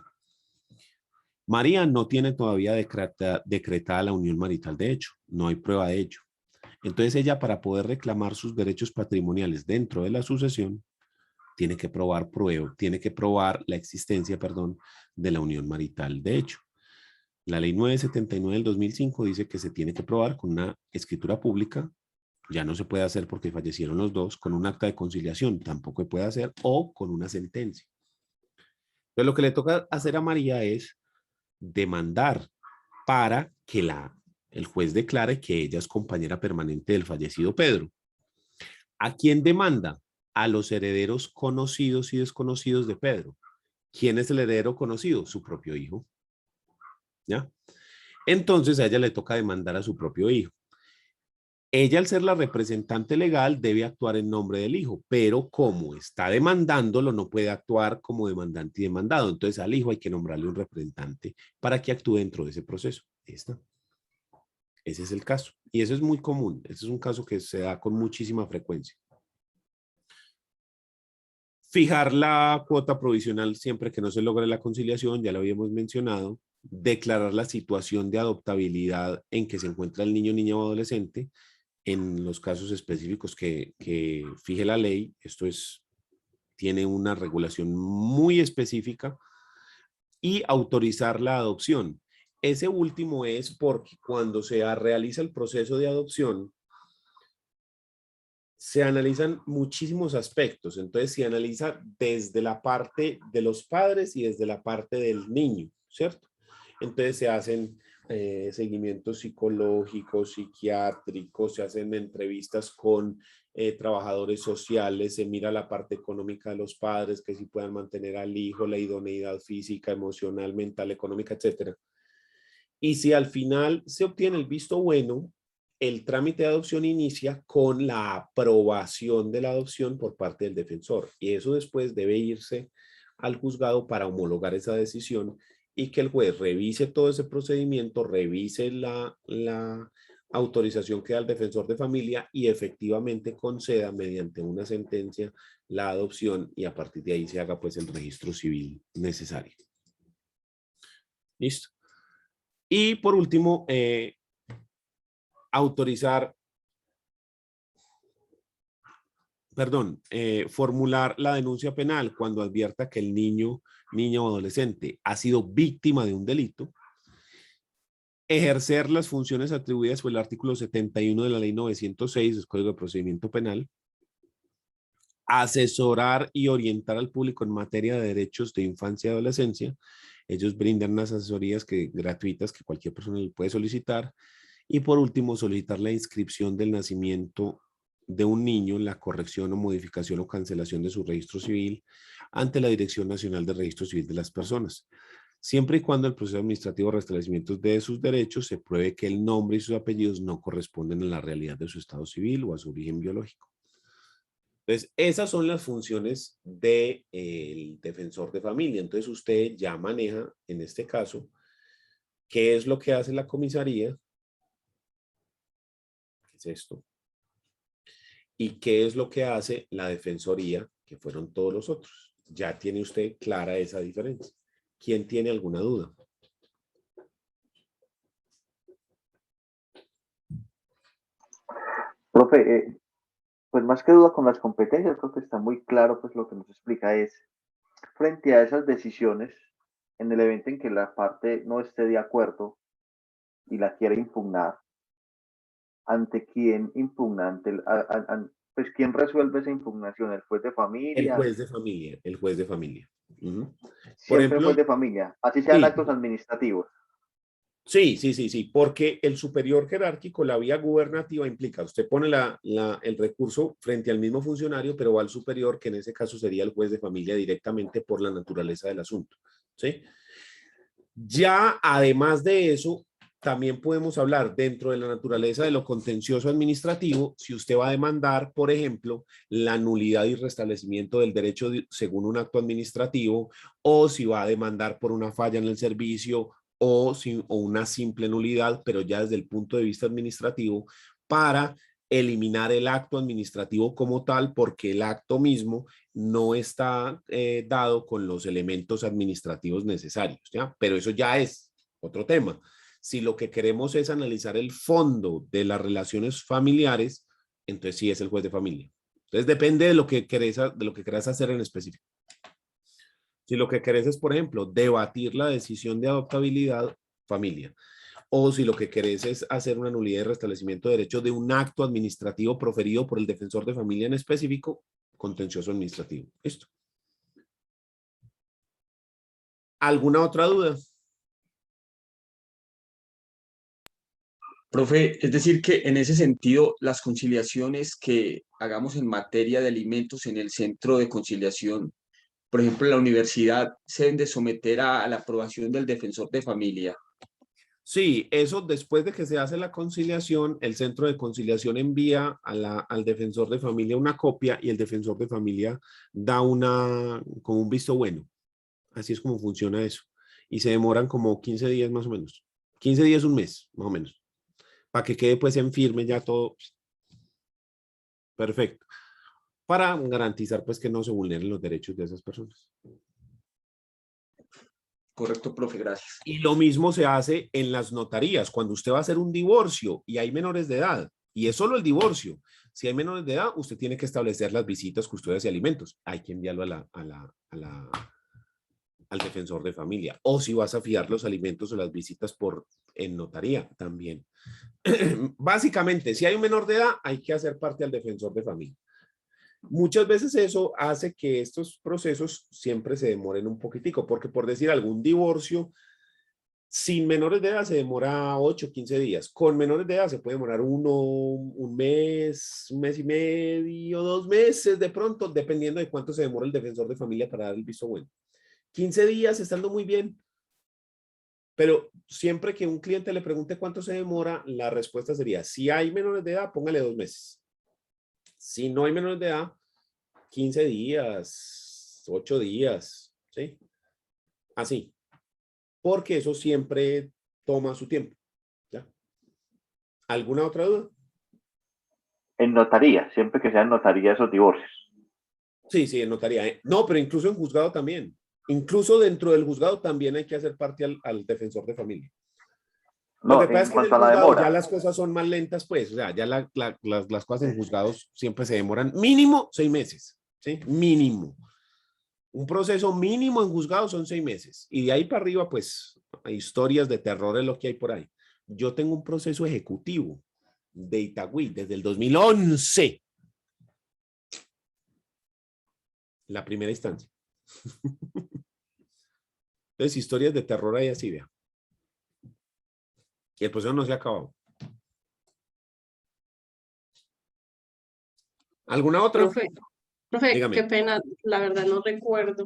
María no tiene todavía decretada la unión marital, de hecho, no hay prueba de ello. Entonces ella, para poder reclamar sus derechos patrimoniales dentro de la sucesión, tiene que probar la existencia, de la unión marital, de hecho. La ley 979 del 2005 dice que se tiene que probar con una escritura pública, ya no se puede hacer porque fallecieron los dos, con un acta de conciliación, tampoco se puede hacer, o con una sentencia. Pero lo que le toca hacer a María es demandar para que el juez declare que ella es compañera permanente del fallecido Pedro. ¿A quién demanda? A los herederos conocidos y desconocidos de Pedro. ¿Quién es el heredero conocido? Su propio hijo. ¿Ya? Entonces a ella le toca demandar a su propio hijo. Ella, al ser la representante legal, debe actuar en nombre del hijo, pero como está demandándolo, no puede actuar como demandante y demandado. Entonces al hijo hay que nombrarle un representante para que actúe dentro de ese proceso. Ese es el caso. Y eso es muy común. Ese es un caso que se da con muchísima frecuencia. Fijar la cuota provisional siempre que no se logre la conciliación, ya lo habíamos mencionado. Declarar la situación de adoptabilidad en que se encuentra el niño, niña o adolescente en los casos específicos que fije la ley. Esto tiene una regulación muy específica. Y autorizar la adopción. Ese último es porque cuando se realiza el proceso de adopción, se analizan muchísimos aspectos. Entonces se analiza desde la parte de los padres y desde la parte del niño, ¿cierto? Entonces se hacen seguimientos psicológicos, psiquiátricos, se hacen entrevistas con trabajadores sociales, se mira la parte económica de los padres, que si puedan mantener al hijo, la idoneidad física, emocional, mental, económica, etcétera. Y si al final se obtiene el visto bueno, el trámite de adopción inicia con la aprobación de la adopción por parte del defensor. Y eso después debe irse al juzgado para homologar esa decisión y que el juez revise todo ese procedimiento, revise la autorización que da el defensor de familia y efectivamente conceda mediante una sentencia la adopción y a partir de ahí se haga pues el registro civil necesario. Listo. Y por último, formular la denuncia penal cuando advierta que el niño, niña o adolescente ha sido víctima de un delito. Ejercer las funciones atribuidas por el artículo 71 de la ley 906 del Código de Procedimiento Penal. Asesorar y orientar al público en materia de derechos de infancia y adolescencia. Ellos brindan unas asesorías gratuitas que cualquier persona puede solicitar. Y por último, solicitar la inscripción del nacimiento de un niño en la corrección o modificación o cancelación de su registro civil ante la Dirección Nacional de Registro Civil de las Personas, siempre y cuando el proceso administrativo de restablecimiento de sus derechos se pruebe que el nombre y sus apellidos no corresponden a la realidad de su estado civil o a su origen biológico. Entonces, esas son las funciones del defensor de familia. Entonces, usted ya maneja, en este caso, qué es lo que hace la comisaría, ¿qué es esto? ¿Y qué es lo que hace la defensoría, que fueron todos los otros? Ya tiene usted clara esa diferencia. ¿Quién tiene alguna duda? Profe, pues más que duda con las competencias, creo que está muy claro, pues lo que nos explica es, frente a esas decisiones, en el evento en que la parte no esté de acuerdo, y la quiere impugnar, ¿ante quién impugna? Pues ¿quién resuelve esa impugnación? ¿El juez de familia? El juez de familia, el juez de familia. Por Siempre el ejemplo, juez de familia, así sean sí, actos administrativos. sí, porque el superior jerárquico, la vía gubernativa implica, usted pone el recurso frente al mismo funcionario, pero va al superior, que en ese caso sería el juez de familia directamente por la naturaleza del asunto, ¿sí? Ya, además de eso, también podemos hablar dentro de la naturaleza de lo contencioso administrativo, si usted va a demandar, por ejemplo, la nulidad y restablecimiento del derecho según un acto administrativo, o si va a demandar por una falla en el servicio, o una simple nulidad, pero ya desde el punto de vista administrativo, para eliminar el acto administrativo como tal, porque el acto mismo no está dado con los elementos administrativos necesarios, ¿ya? Pero eso ya es otro tema. Si lo que queremos es analizar el fondo de las relaciones familiares, entonces sí es el juez de familia. Entonces depende de lo que querás hacer en específico. Si lo que querés es, por ejemplo, debatir la decisión de adoptabilidad, familia. O si lo que querés es hacer una nulidad y restablecimiento de derecho de un acto administrativo proferido por el defensor de familia en específico, contencioso administrativo. Listo. ¿Alguna otra duda? Profe, es decir que en ese sentido, las conciliaciones que hagamos en materia de alimentos en el centro de conciliación, por ejemplo, en la universidad, se deben de someter a la aprobación del defensor de familia. Sí, eso después de que se hace la conciliación, el centro de conciliación envía al defensor de familia una copia y el defensor de familia da como un visto bueno. Así es como funciona eso. Y se demoran como 15 días más o menos. 15 días, un mes, más o menos. Para que quede pues en firme ya todo. Perfecto. Para garantizar pues que no se vulneren los derechos de esas personas. Correcto, profe, gracias. Y lo mismo se hace en las notarías. Cuando usted va a hacer un divorcio y hay menores de edad, y es solo el divorcio, si hay menores de edad, usted tiene que establecer las visitas, custodias y alimentos. Hay que enviarlo al defensor de familia. O si vas a fiar los alimentos o las visitas en notaría también. Básicamente, si hay un menor de edad, hay que hacer parte al defensor de familia. Muchas veces eso hace que estos procesos siempre se demoren un poquitico, porque por decir algún divorcio sin menores de edad se demora 8 o 15 días. Con menores de edad se puede demorar un mes y medio, 2 meses de pronto, dependiendo de cuánto se demora el defensor de familia para dar el visto bueno. 15 días estando muy bien. Pero siempre que un cliente le pregunte cuánto se demora, la respuesta sería, si hay menores de edad, póngale 2 meses. Si no hay menores de edad, 15 días, 8 días, ¿sí? Así. Porque eso siempre toma su tiempo. ¿Ya? ¿Alguna otra duda? En notaría, siempre que sea en notaría esos divorcios. Sí, en notaría. No, pero incluso en juzgado también. Incluso dentro del juzgado también hay que hacer parte al defensor de familia. Lo que pasa es que en el juzgado ya las cosas son más lentas, pues, o sea, ya las cosas en juzgados siempre se demoran mínimo 6 meses, ¿sí? Mínimo. Un proceso mínimo en juzgados son 6 meses. Y de ahí para arriba, pues, hay historias de terror es lo que hay por ahí. Yo tengo un proceso ejecutivo de Itagüí desde el 2011. La primera instancia. Entonces, historias de terror ahí así, vea. Y el proceso no se ha acabado. ¿Alguna otra? Profe, Dígame. qué pena, la verdad no recuerdo.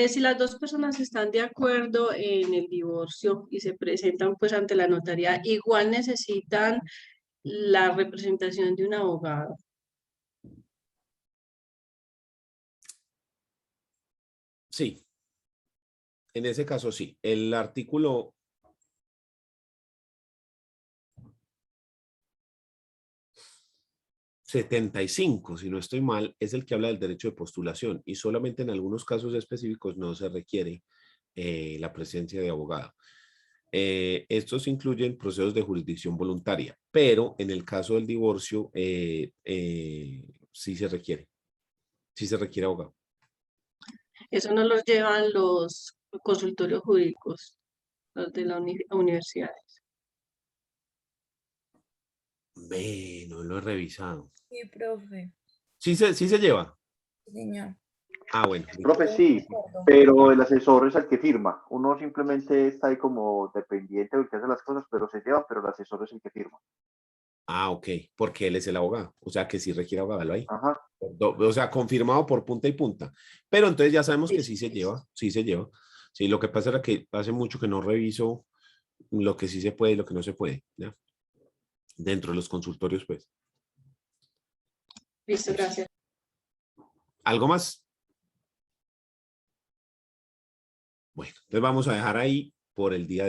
Si las dos personas están de acuerdo en el divorcio y se presentan pues ante la notaría, igual necesitan la representación de un abogado. Sí. En ese caso sí. El artículo 75, si no estoy mal, es el que habla del derecho de postulación y solamente en algunos casos específicos no se requiere la presencia de abogado. Estos incluyen procesos de jurisdicción voluntaria, pero en el caso del divorcio sí se requiere abogado. Eso no los llevan los consultorios jurídicos. los de las universidades. Ve, no lo he revisado. Sí, profe. Sí se lleva. Sí, señor. Ah, bueno. Profe, sí, pero el asesor es el que firma. Uno simplemente está ahí como dependiente del que hace las cosas, pero se lleva, pero el asesor es el que firma. Ah, ok, porque él es el abogado. O sea que sí requiere abogado ahí. Ajá. O sea, confirmado por punta y punta. Pero entonces ya sabemos que Sí, sí se lleva, sí se lleva. Sí, lo que pasa era que hace mucho que no reviso lo que sí se puede y lo que no se puede, ¿ya? Dentro de los consultorios, pues. Listo, gracias. ¿Algo más? Bueno, entonces vamos a dejar ahí por el día de